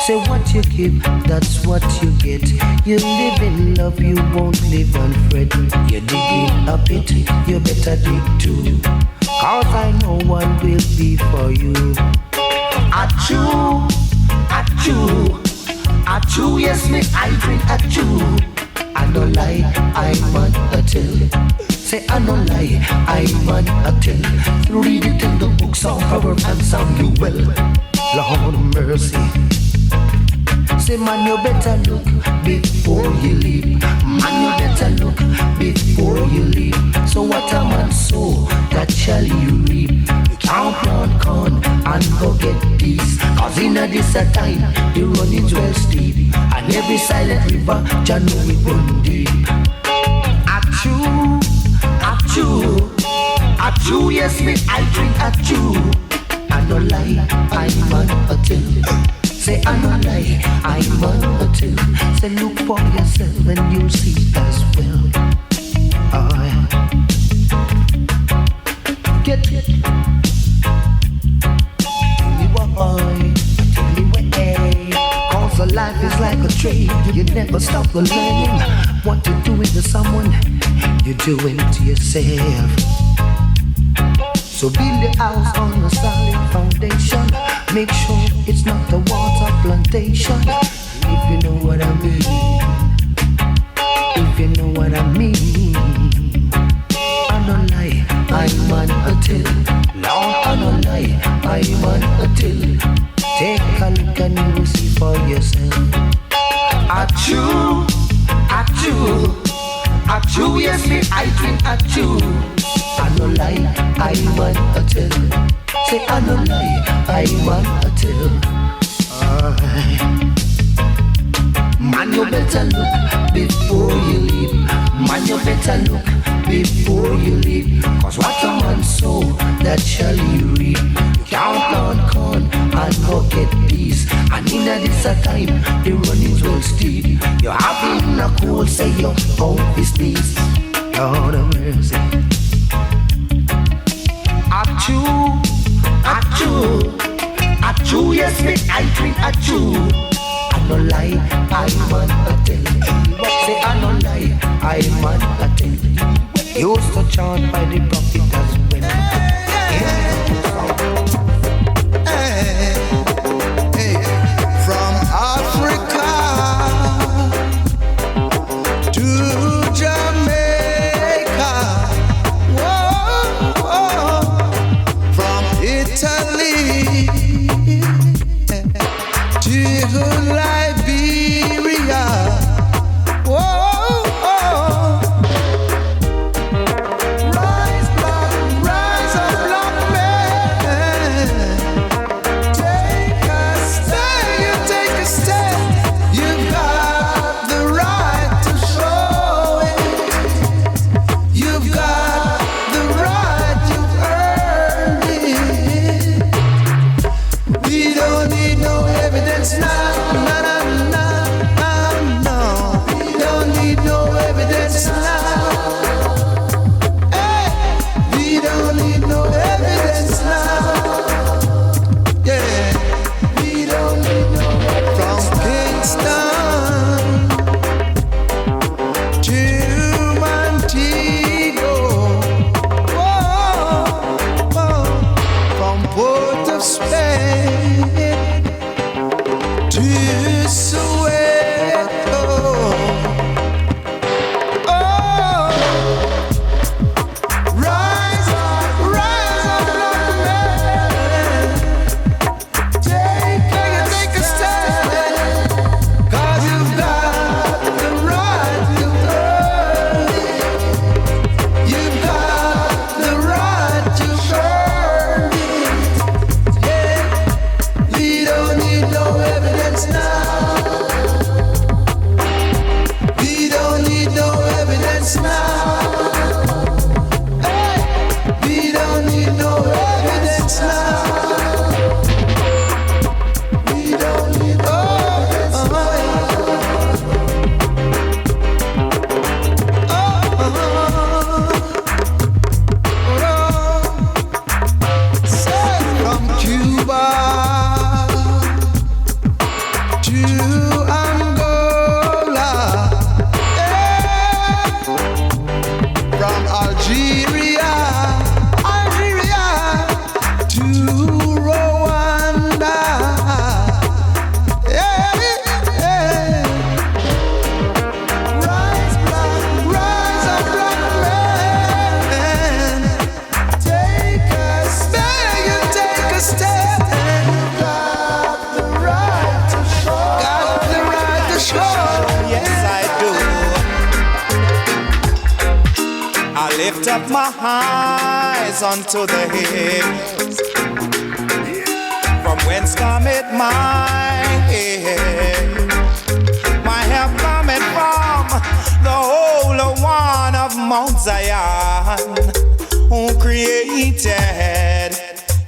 Say what you give, that's what you get. You live in love, you won't live on fret. You dig in a pit, you better dig too. Cause I know one will be for you. A true, yes me I drink a true. I don't lie, I man a tell. Say I don't lie, I man a tell. Read it in the books of Proverbs and Samuel. Lord mercy. Say man you better look before you leave. Man you better look before you leave. So what a man sow, that shall you reap. You can't plant corn and go get peace. Cause in a this a time the running's well steep. And every silent river you know it run deep. A true, yes me I drink a true. I don't lie, I man a tell. Say I don't lie, I man a tell. Say look for yourself and you'll see as well. Get it. Cause a life is like a trade. You never stop the learning. What you do it to someone, you do it to yourself. So build the house on a solid foundation. Make sure it's not a water plantation. If you know what I mean. If you know what I mean. I don't lie, I man a tell. No, I don't lie, I man a tell. Take a look and you will see for yourself. A true, yes me I drink a true. I don't lie, I man a tell. Say I don't lie, I man a tell. Man you better look before you leave. Man you better look before you leave. Cause what a man sow, that shall you reap. You can't plant corn and go get peace. And in a this a time the running's well steep. You have in a cold, say your hope is peace. Lord of mercy. A true, yes me I drink a true. I don't lie, I man a tell. Say I don't lie, I man a tell. Used to chant by the prophet as well. Hey, from Africa to Jamaica, whoa, from Italy to Liberia, whoa, rise, lift up my eyes unto the hills, from whence cometh my help? My help cometh from the Holy One of Mount Zion, who created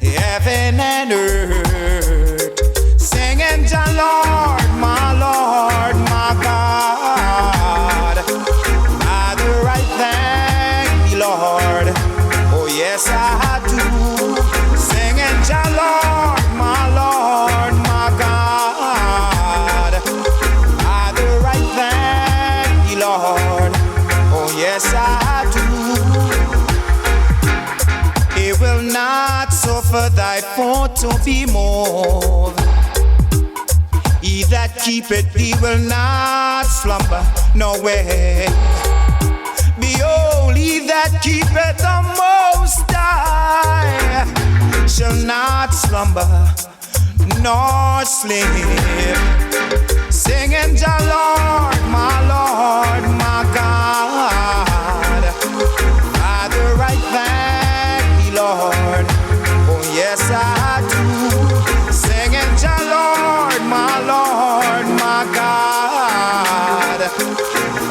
heaven and earth, singing to Lord, my God. Father, I thank thee, Lord. Oh yes, I do. Singing to Lord, my God. Father, I thank thee, Lord. Oh yes, I do. He will not suffer thy foot to be moved. He that keepeth thee will not slumber, no way. Behold, he that keepeth the Most High shall not slumber nor sleep. Singing to Lord, my God. Father, I thank thee, Lord. Oh yes, I do. Singing to Lord, my God.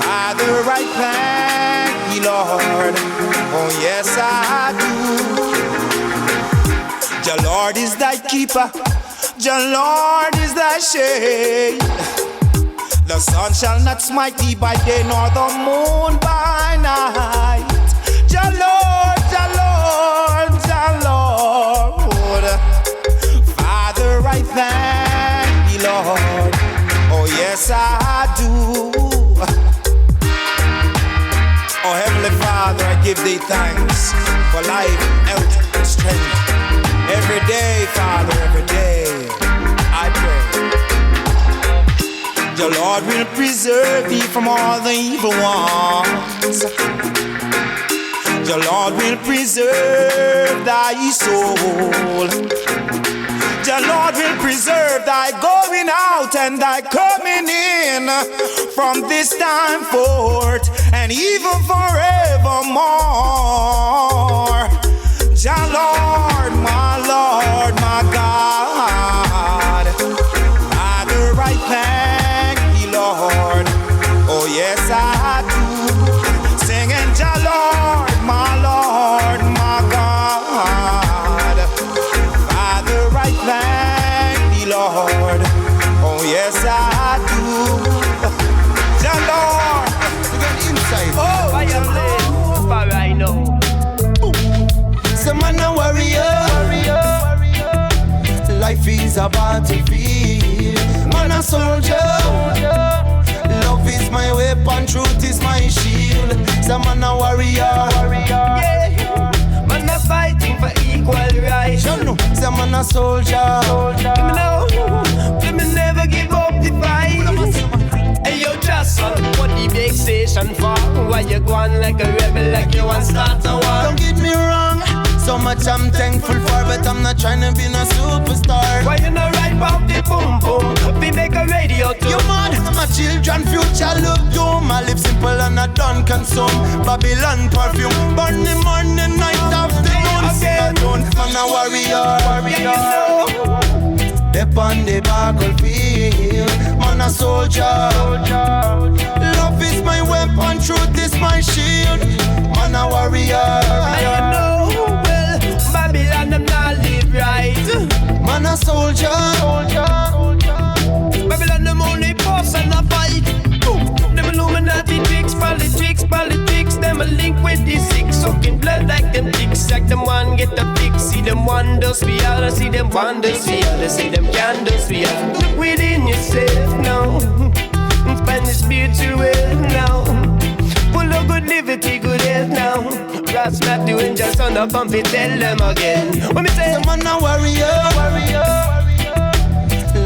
Father, I thank thee, Lord. Oh yes, I do. The Lord is thy keeper. The Lord is thy shade. The sun shall not smite thee by day, nor the moon by night. The Lord, Father, I thank thee, Lord. Oh yes, I do. Oh Heavenly Father, I give thee thanks for life, health, and strength. Every day, Father, every day, I pray. The Lord will preserve thee from all the evil ones. The Lord will preserve thy soul. The Lord will preserve thy going out and thy coming in, from this time forth and even forevermore. The Lord, my God. Father, I thank thee, Lord. Oh yes, I do. Singing to Lord, my God. Father, I thank thee, Lord. Oh yes, I do. The Lord, you get inside. Oh, for right now. Some man a warrior. Life is a battlefield. Man a soldier. Love is my weapon, truth is my shield. Some man a warrior. Yeah. Man a fighting for equal rights. Some man a soldier. Let me never give up the fight. Hey yo, just what the big station for? Why you going like a rebel, like you want start a war? Don't get me wrong. So much I'm thankful for, but I'm not trying to be no superstar. Why you not right about the boom boom? We make a radio too. You mad? My children future look doom. My lips simple and I don't consume Babylon perfume. Burn the morning, night, afternoon. I don't man a warrior. Step on the battlefield, man a soldier. Love is my weapon, truth is my shield. Man a warrior. I know well, Babylon them not live right. Man a soldier. Babylon them only boss and a fight. Them Illuminati tricks, politics. Them a link with the sick, sucking blood like them dicks. Like them one get the fix. See them wonders we all, see them wonders we all, see them candles we all. Look within yourself now. Spanish spiritual now. Full of good liberty, good health now. Raps Mathew and just on up and tell them again. What me say? Some man a warrior.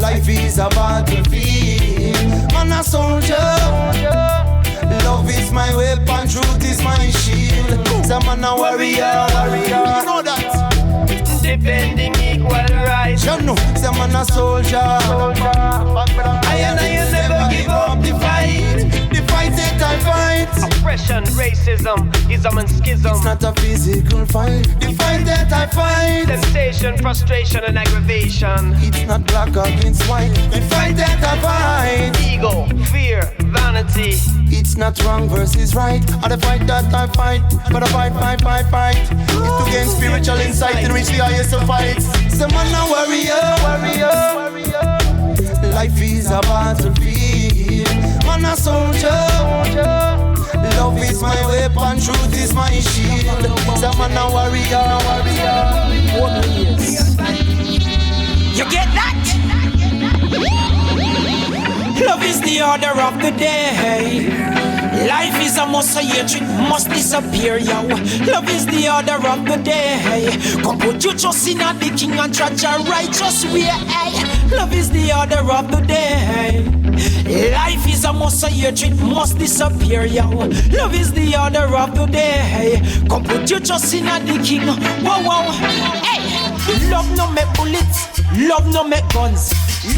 Life is a battlefield. Man a soldier. Love is my weapon, truth is my shield. Some man a warrior. You know that. Defending equal rights. You know, some man a soldier. I never give up the fight. The fight that I fight. oppression, racism, ism and schism. It's not a physical fight, the fight that I fight. Temptation, frustration and aggravation. It's not black against white, the fight that I fight. Ego, fear, vanity. It's not wrong versus right, or the fight that I fight. But I fight. It's to gain spiritual insight in which the highest of fights. Some man a warrior. Life is a battlefield. Man a soldier. Love is my weapon, truth is my shield. Some man a warrior. You get that? Love is the order of the day. Life is a must, so hatred must disappear, yo. Love is the order of the day. Come put your trust in the king and trudge a righteous way, hey. Love is the order of the day. Life is a must, so hatred must disappear, yo. Love is the order of the day. Come put your trust in the king. Whoa, hey. Love no make bullets, love no make guns.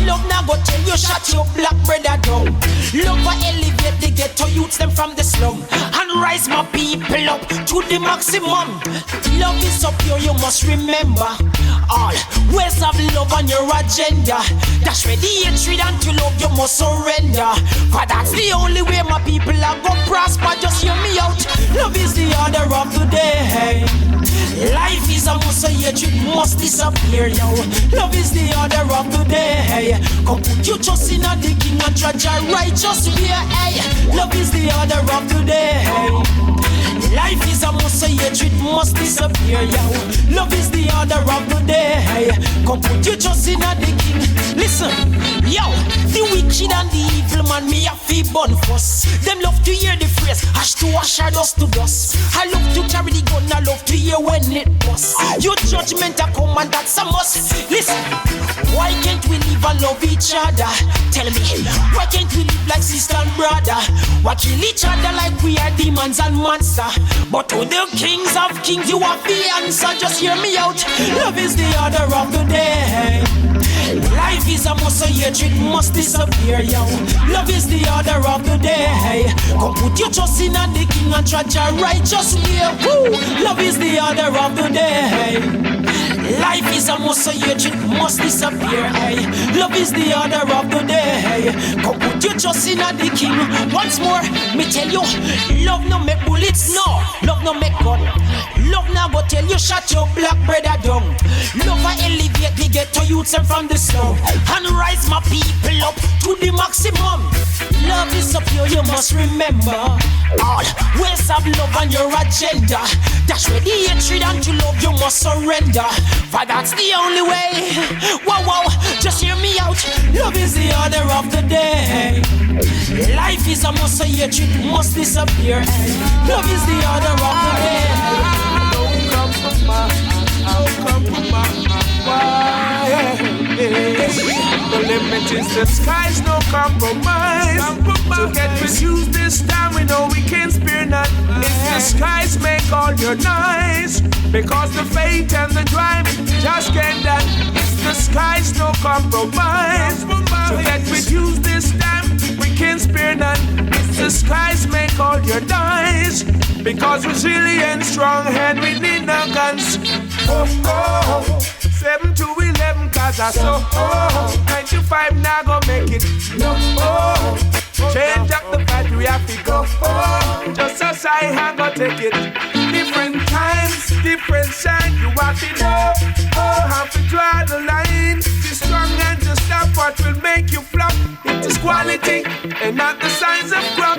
Love now go tell you shut your black brother down. Love will elevate the ghetto youths them from the slum and rise my people up to the maximum. Love is so pure you must remember all ways of love on your agenda. Dash where the hatred and to love you must surrender. For that's the only way my people are gonna prosper. Just hear me out. Love is the order of the day. Life is a must, so hatred must disappear, yo. Love is the order of the day. Come put your trust in the king and trudge a righteous way, hey. Love is the order of the day. Life is a must, so hatred must disappear, yo. Love is the order of the day. Come put your trust in the king. Listen, yo, the wicked and the evil man, me a fi bun fuss. Them love to hear the phrase, ash to ash or dust to dust. I love to carry the gun, I love to hear when it busts. Your judgment a come and that's a must. Listen, why can't we live and love each other? Tell me, why can't we live like sister and brother? Why kill each other like we are demons and monsters? But to the kings of kings, you have the answer. Just hear me out. Love is the order of the day. Life is a must, so hatred must disappear, yo. Love is the order of the day. Come put your trust in the king and trudge a righteous way. Woo! Love is the order of the day. Life is a must, so hatred must disappear, hey. Love is the order of the day. Come put your trust in the king. Once more, me tell you, love no make bullets, no. Love no make gun. Love now go tell you shut your black brother down. Love will elevate the ghetto youths and from the slum and rise my people up to the maximum. Love is so pure you must remember all ways of love on your agenda. Dash where the hatred and to love you must surrender. For that's the only way. Whoa, just hear me out. Love is the order of the day. Life is a must, so hatred must disappear. Love is the order of the day. Don't compromise. Why? The limit is the sky's no compromise. To get reduced this time, we know we can't spare none. It's the skies make all your nice. Because the fate and the drive just can't done. It's the skies no compromise. To get reduced this time, we can't spare none. It's the skies make all your dice. Because resilient, strong hand, we need no guns. 7 to 11, cause I saw 9 to 5 now go make it. Change up the fight, we have to go. Just as I hang go take it. Different times, different sign, you have to know. How to draw the line. Be strong and just stop what will make you flop. It is quality and not the size of crop.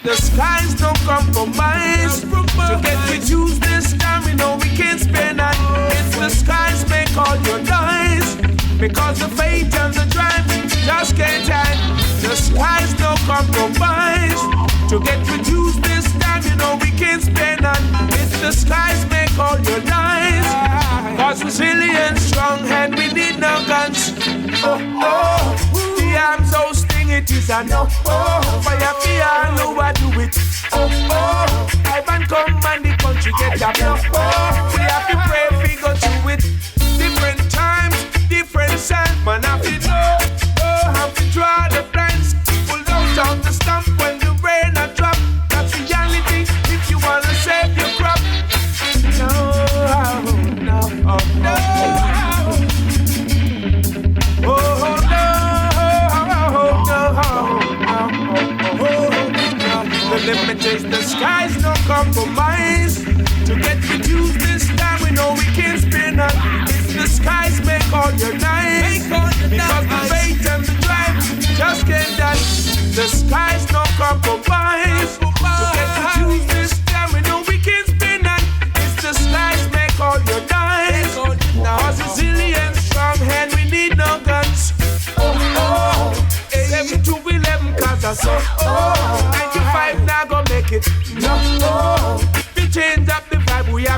The skies don't compromise. To get reduced this time, we know we can't spare none. It's the skies make all your dice. Because the fate and the drive just can't hide. The skies don't compromise. To get reduced this time, you know we can't spare none. It's the skies make all your dice. Cause resilient, strong hand, we need no guns. The arms so sting, it is a no. Fire fear, know I do it. I've been come and the country get a blow. We have to pray, we go through it. Different times, different signs, man, have to know. Have to draw the plans. Pull out on the stump when the rain a drop. That's reality.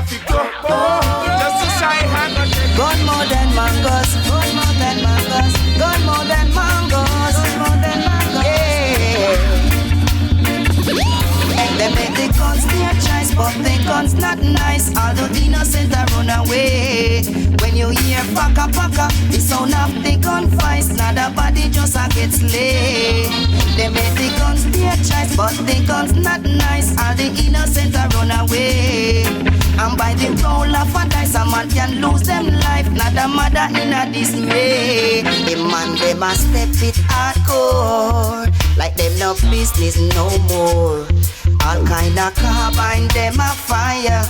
to go. Just to say I got it. Gun more than mangoes, gun more than mangoes, gun more than mangoes, gun more than mangoes. Yeah. They make the guns their choice, but the guns not nice. All the innocent are run away. When you hear paka paka, the sound of the gunfights, not a body just a get slay. They make the guns their choice, but the guns not nice. All the innocent are run away. And by the roll of a dice, a man can lose them life. Not a mother in a dismay. The man they must step it hardcore, like them no business no more. All kind of carbine, them a fire.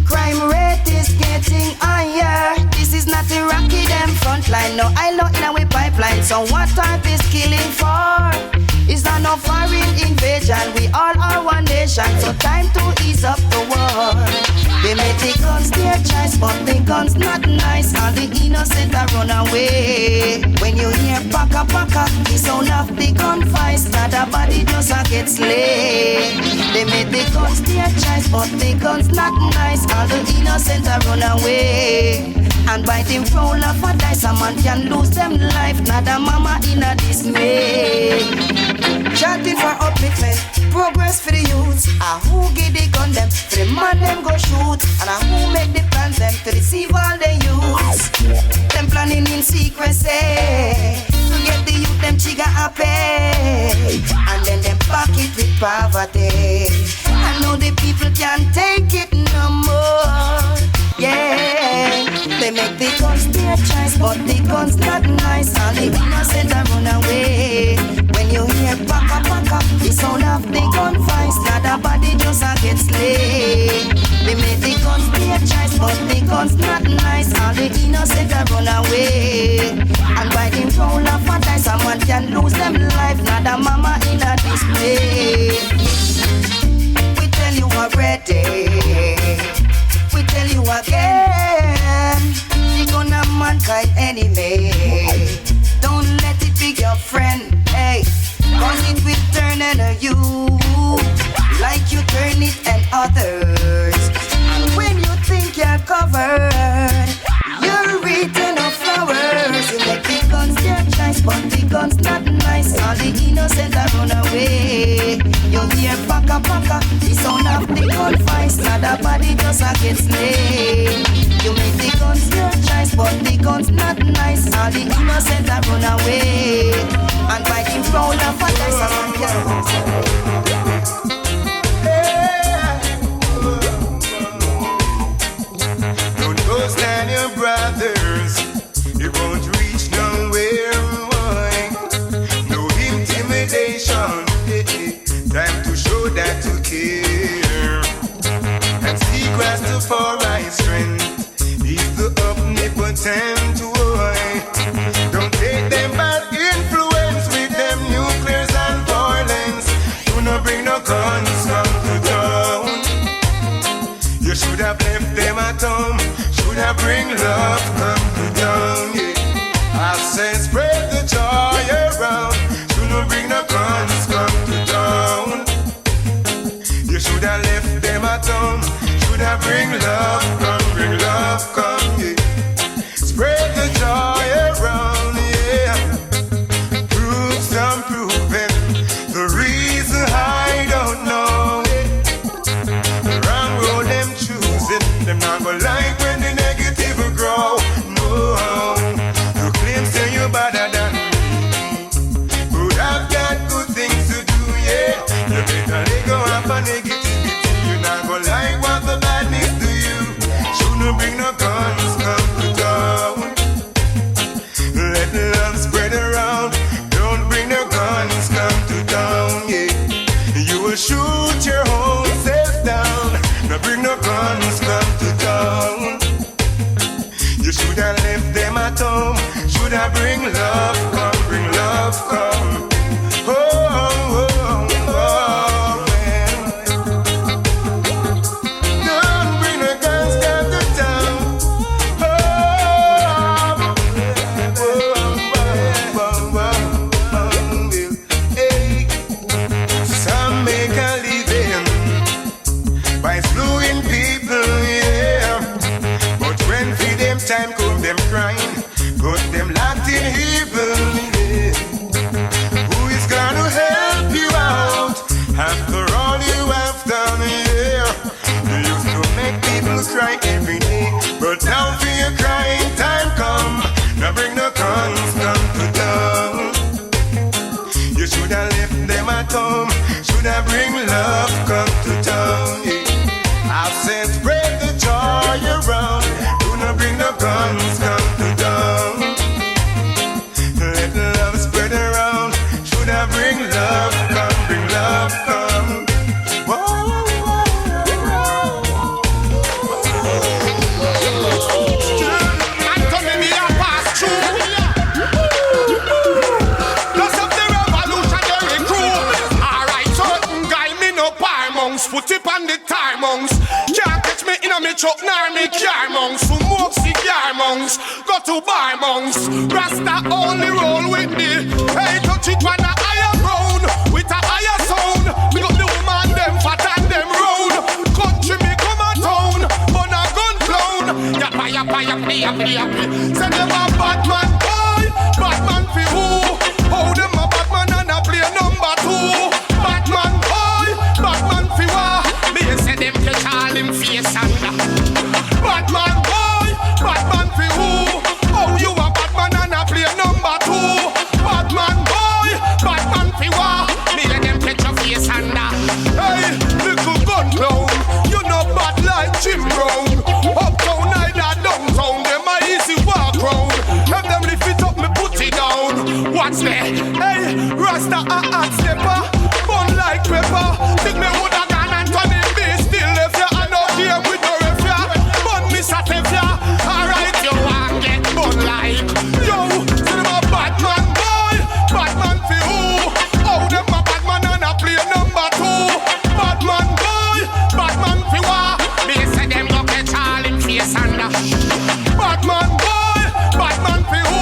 Crime rate is getting higher. This is not Iraqi, them frontline. No, I know in our pipeline. So what are this killing for? It's not no foreign invasion. We all are one nation. So time to ease up the war. They make the guns their choice, but the guns not nice. All the innocent are run away. When you hear paka paka, the sound of the gunfights, not a body just a get slay. They make the guns their choice, but the guns not nice. All the innocent are run away. And by the roll of a dice, a man can lose them life. Not a mama in a dismay. Chanting for upliftment, progress for the youths. Who give the gun them, for the man them go shoot. And who make the plans them to deceive all the youths. Them planning in secrecy to get the youth them trigger happy. And then them pack it with poverty. I know the people can't take it no more. Yeah, they make the guns their choice, but the guns not nice. All the innocent are run away. When you hear paka paka, the sound of the gunfights, not a body just a get slay. They make the guns their choice, but the guns not nice. All the innocent are run away. And by the roll of a dice, a man can lose them life. Not a mama in a display. We tell you already. We tell you again, you gonna mankind enemy. Don't let it be your friend, hey. Cause it will turn on you, like you turn it on others. And when you think you're covered, you're written of flowers. You make the guns their choice, but the guns not nice. All the innocent are run away. You hear paka paka, the sound of the gunfights. Not a body just a get slay. You make the guns your choice, but the guns not nice. All the innocent are run away. And by the roll of a dice, a man can. Don't go stand your brothers. You won't reach nowhere. No intimidation. Time to show that you care. And seek Rastafari strength. He's the omnipotent one. Don't take them bad influence with them nuclears and violence. Do not bring no guns from the town. You should have left them at home. Should have bring love come to town. Yeah. I say spread the joy around. Should not bring no guns come to town. You should have left them at home. Should have bring love come, yeah. Spread the joy around, yeah. Proofs I'm proving. The reason I don't know it. Wrong road them choosing. Them not gonna like when the negative will grow. No, you claim say you better than me, but I've got good things to do, yeah. You better let go of a negativity. You're not gonna like what the badness do you. Shouldn't bring no guns come to town. Let love spread around. Don't bring no guns come to town, yeah. You will shoot your own self down. Now bring no guns come to town. You should have left them at home. Should have bring love come, bring love come. Oh, oh, oh, oh, man. Don't bring no guns come to town. Oh, oh, oh, oh, oh, hey. Some make a living by slewing people, yeah. time come them crying, got them locked in heaven. Yeah. Who is gonna help you out after all you have done? Yeah. You used to make people cry every day, but now for your crying time come. Now bring the guns come to town. You should have left them at home. Should have bring love come to town. Yeah. I've said spread the joy around. Do not bring the guns come to town. Let the love spread around. Should have bring love come, bring love come. Put it on the time, monks. Can't catch me in a me truck, nor me car, monks. Who smoke cigar, monks. Go to bar, monks. Rasta only roll with me. Hey, touch it on a higher ground. With a higher sound. We got the woman, them fat and them round. Country me come a town. But a gun clown. Yappa, yappa, yappi, yappi, yappi. Say them a bad man, boy. Bad man for who? Oh, them a bad man and a play number 2. Bad man, boy. Bad man fi wa. Me say them catch all him face and bad man boy, bad man fi who? Oh, you a bad man and a play number 2. Bad man boy, bad man fi wa. Me let them catch your face and hey, little gun clown, you know bad like Jim Brown. Uptown, neither downtown, them a easy walk round. Have them lift it up, me put it down. What's there? Hey, Rasta a hot stepper, bun like pepper. Think me woulda gone and turn him be still left ya. I know game with no ref ya. Bun me satef ya. Alright, you want get bun like yo. See them a bad man boy, bad man fi who? Oh, them a bad man and a play number 2. Bad man boy, bad man fi wa. Me say them go catch all him face and bad man boy, bad man fi who?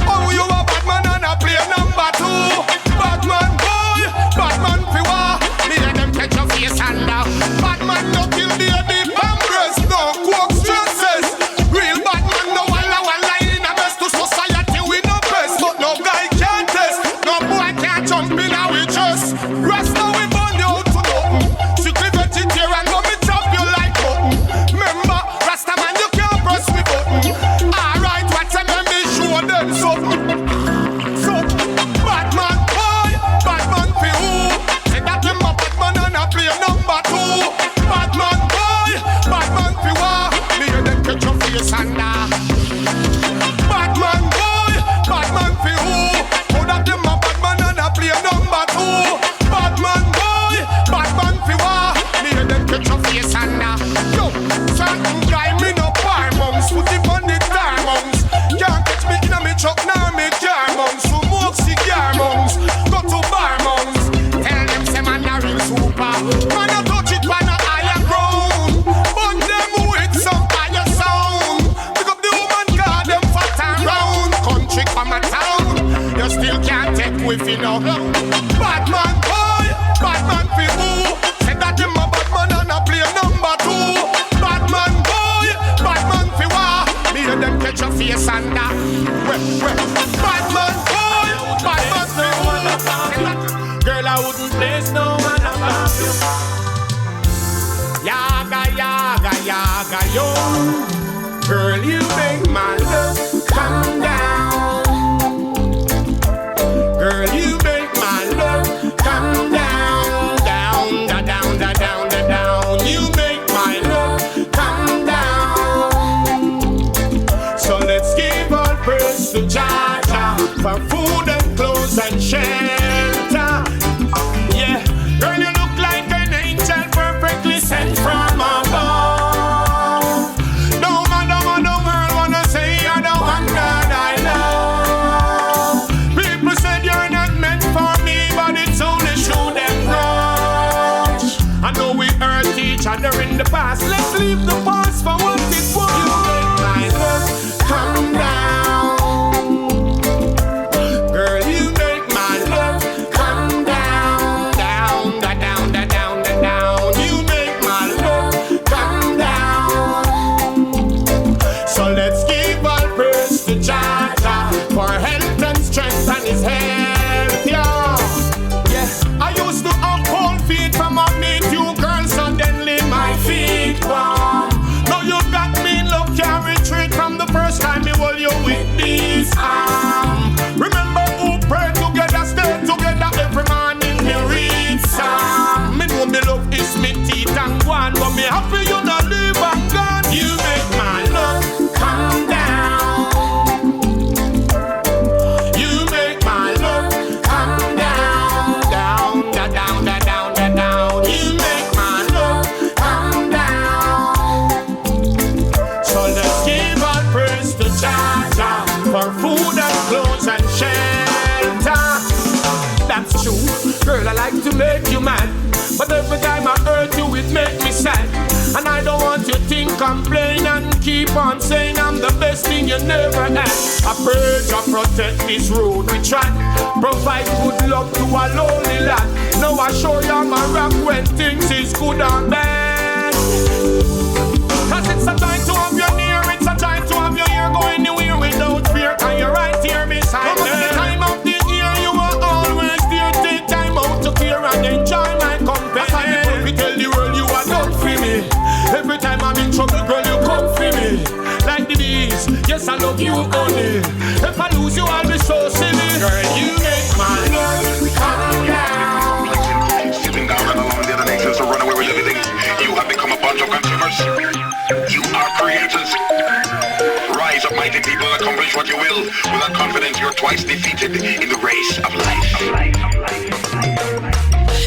Oh, you a bad man and a play number 2. Bad man boy, bad man fi wa. Me let them catch your face and bad man no kill the pampers, no coke stresses. Real bad man no walla in a mess to society we no best, but no guy can't test. No boy can't jump in our chest. Rasta we burn you out to nothing. Strictly vegetarian, but me chop you like button. Remember, Rasta man you can't press me button. Alright, what's a man me show them something. So, bad man boy, bad man fi who? Say that him a bad man and a play number 2. Bad man boy, bad man fi wa. Me hear them catch your face and bad man boy, bad man fi who? Oh, that him a bad man and a play number 2. Bad man boy, bad man fi wa. Me hear them catch your face and yo, certain guy me no bar monks. Put it on the tar monks. Can't catch me in a me truck nor me car monks. Who smoke cigar monks. Go to bar monks. Tell them say man a real super. Man a touch it on a higher ground. But them with some higher sound. Pick up the woman call them fat and round. Country come a town. You still can't take with you know. Bad man boy, bad man fi who? Say that him a bad man and a play number 2. Bad man boy, bad man fi wa. Me hear them catch your face and bad man boy, bad man fi who? Girl, I wouldn't place no one above you. Yaga, yaga, yaga, yo. Girl, you make my love come down. Girl, you make my love come down, down, da, down, da, down, da, down. You make my love come down. So let's give all praise to Jah for food and clothes and shelter. Yeah, girl, you look like an angel perfectly sent from above. No matter what the world wanna say, you're the one that I love. People said you're not meant for me, but it's only show them rush. I know we hurt each other in the past. Let's leave the past for what it was. You make my love come down. Girl, you make my love come down, down, da, down, da, down, da, down. You make my love come down. So let's get give all praise to Jah for food and clothes and shelter. That's true, girl, I like to make you mad, but every time I hurt you, it make me sad. And I don't want you to think, complain, and keep on saying I'm the best thing you never had. I pray to protect this road we trod, provide good love to a lonely lad. Now I show you I'm a rock when things is good and bad. Cause it's a time to have you near, it's a time to have you here. Go anywhere without fear, cause you're right here beside me. The time of the year you are always there. Take time out to clear and enjoy my company. We tell the world you are done for me. Every time I'm in trouble, girl, you come for me. Like the bees, yes, I love you only. If I lose you, I'll be so silly. Girl, you make my love come down. Sitting down and along the other nations to run away with everything. You have become a bunch of consumers. You are creators. Rise up, mighty people, accomplish what you will. Without confidence, you're twice defeated in the race of life.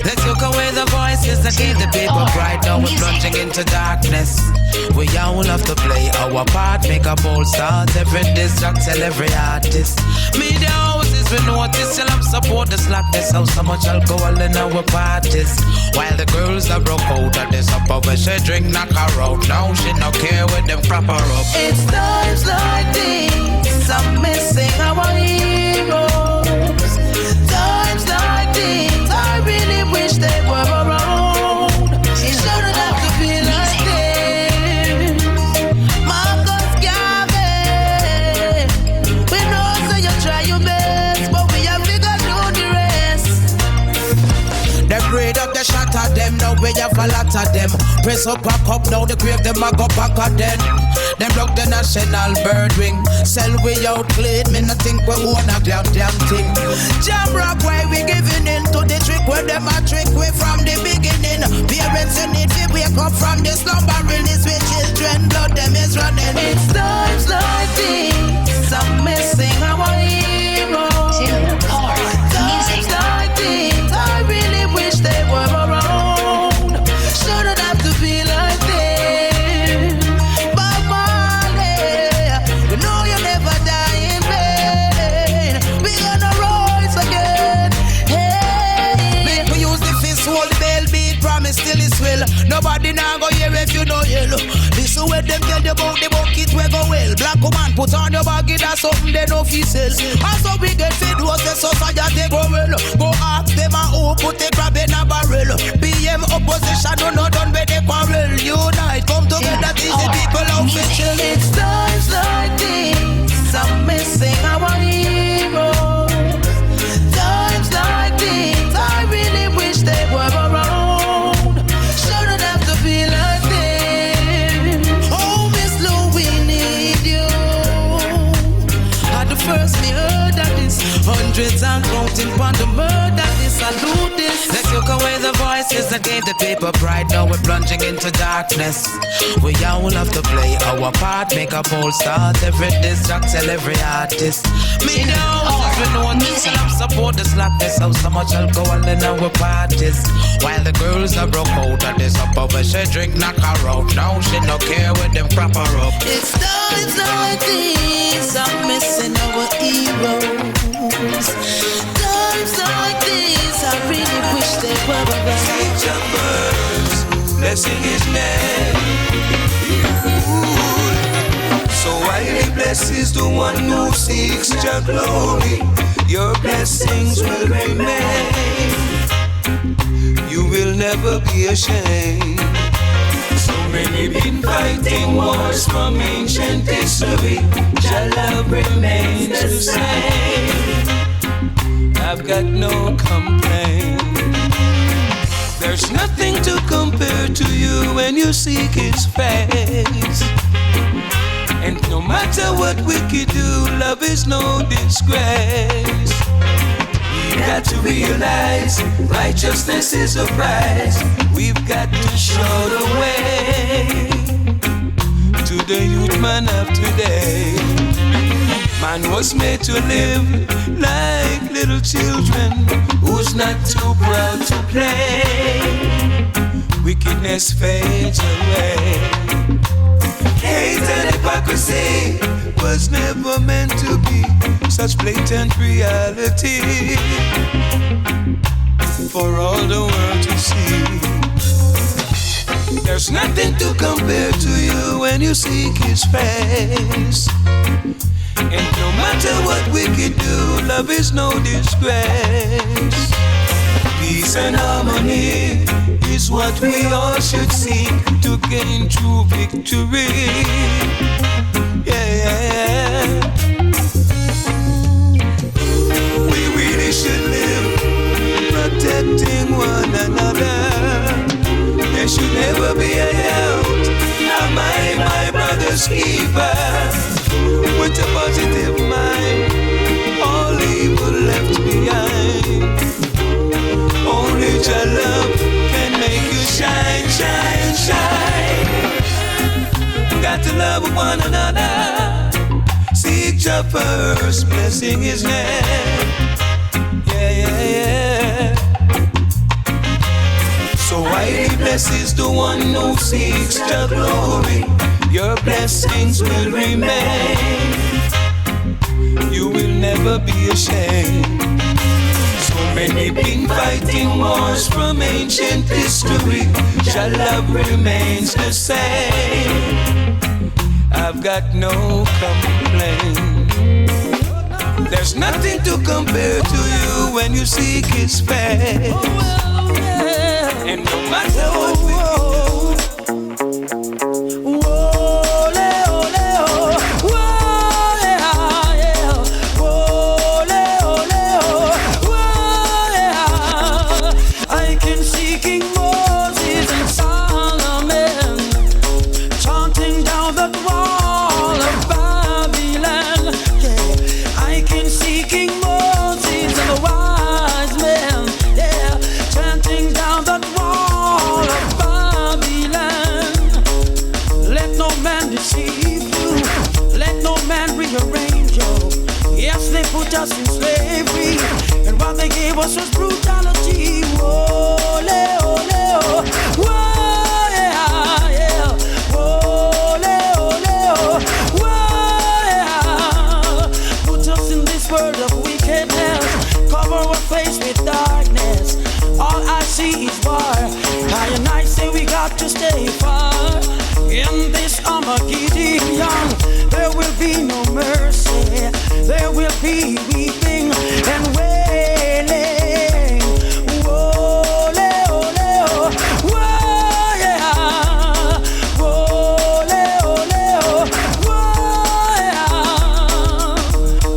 Let's look away the voices that give the people pride. Now we're plunging into darkness. We all have to play our part, make a bold start. Every diss track, tell every artist. Media houses we notice, tell them support the slackness. How so much alcohol in our parties. While the girls that broke out of this up over, she drink, knock her out. Now she no care with them crap her up. It's times like these I'm missing our heroes. Times like these I really wish they were around. It shouldn't have to be like this. Marcus Garvey, we know so you try your best, but we have to go do the rest. They braid up the shot at them, now we have a lot of them. Press up, back up, now the grave them a go back at them. Them block the national bird wing. Sell we out clean, me not think we own a damn thing. Jam rock why we giving in to the trick where them a trick we from the beginning. Parents you need to wake up from the slumbering is with children, blood them is running. It's times like these I'm missing our heroes. Times like these I really wish they were around. Shouldn't have to be like this. Still is well. Nobody now go here if you know yellow. This is where them tell you about the bucket we go well. Black woman put on your baggy, that's something they no feel sell. And so we get fed was the society go well. Go ask them and who put the crab in a barrel. BM opposition do not done with the quarrel. Unite, come together, these the people out for chill. It's times like these I'm missing our heroes. Times like these I really wish they were around. First me heard that this hundreds and counting upon the murder. This I do this. Let's look away the voices that gave the people pride. Now we're plunging into darkness. We all have to play our part, make a bold start. Every diss track, tell every artist. Me now, we know this and support the slackness. How so much alcohol in our parties. While the girls are broke out of this up over, she drink, knock her out. Now she no care with them crap her up. It's times like these I'm missing our heroes. Times like these I really wish they were around. Sing your birds, blessing his name. So highly blessed is the one who seeks your glory. Your blessings will remain. You will never be ashamed. So many been fighting wars from ancient history. Your love remains the same. I've got no complaint. There's nothing to compare to you when you seek His face. And no matter what we could do, love is no disgrace. We got to realize righteousness is a prize. We've got to show the way to the youth man of today. Man was made to live like little children, who's not too proud to play. Wickedness fades away. Hate and hypocrisy was never meant to be such blatant reality for all the world to see. There's nothing to compare to you when you seek His face. And no matter what we can do, love is no disgrace. Peace and harmony is what we all should seek to gain true victory. Yeah. We really should live protecting one another. There should never be a doubt. Am I my brother's keeper? With a positive mind, all evil left behind. Only your love can make you shine, shine, shine. Got to love one another. Seek your first, blessing His name. Yeah. So highly blessed is the one who seeks your glory. Your blessings will remain. You will never be ashamed. So many been fighting wars from ancient history. Your love remains the same. I've got no complaint. There's nothing to compare to you when you seek His face. And no matter what we do, put us in slavery, and what they gave us was brutality. Ole, ole, oh. Whoa, yeah, yeah. Ole, ole, oh. Whoa, yeah. Put us in this world of wickedness, cover our face with darkness. All I see is war. I and I say we got to stay far. In this Armageddon, there will be no mercy. There will be weeping and wailing. Ole, ole, oh. Whoa, yeah. Ole, ole, oh. Whoa, yeah.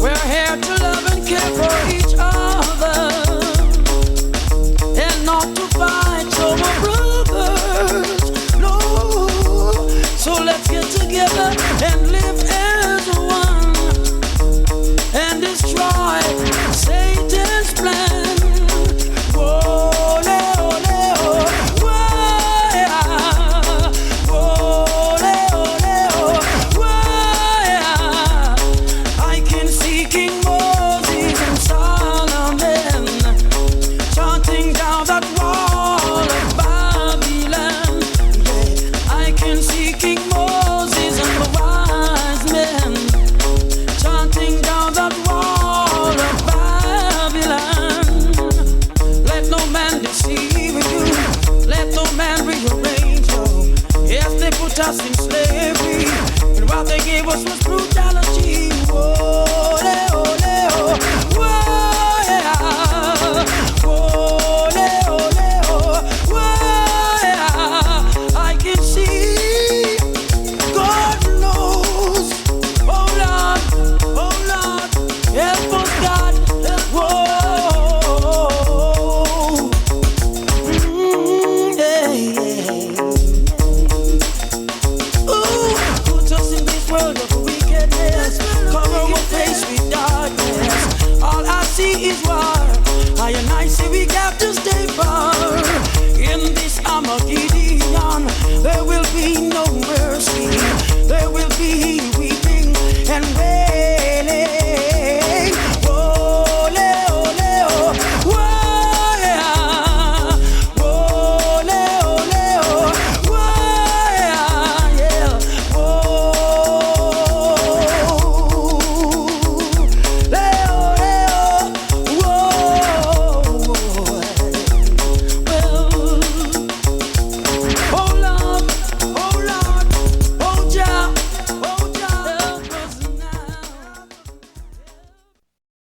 We're here to love and care for each other, and not to fight over brothers. No. So let's get together and live as one, and destroy Satan's plan. Whoa, ole, ole, oh. Whoa, yeah. Whoa, ole, ole, oh. Whoa, yeah. I can see King Moses and Solomon chanting down that wall of Babylon. Yeah. I can see King Moses and the wise men chanting down that wall of Babylon. Let no man deceive you. Let no man rearrange you. Yes, they put us in slavery, and what they gave us was brutality.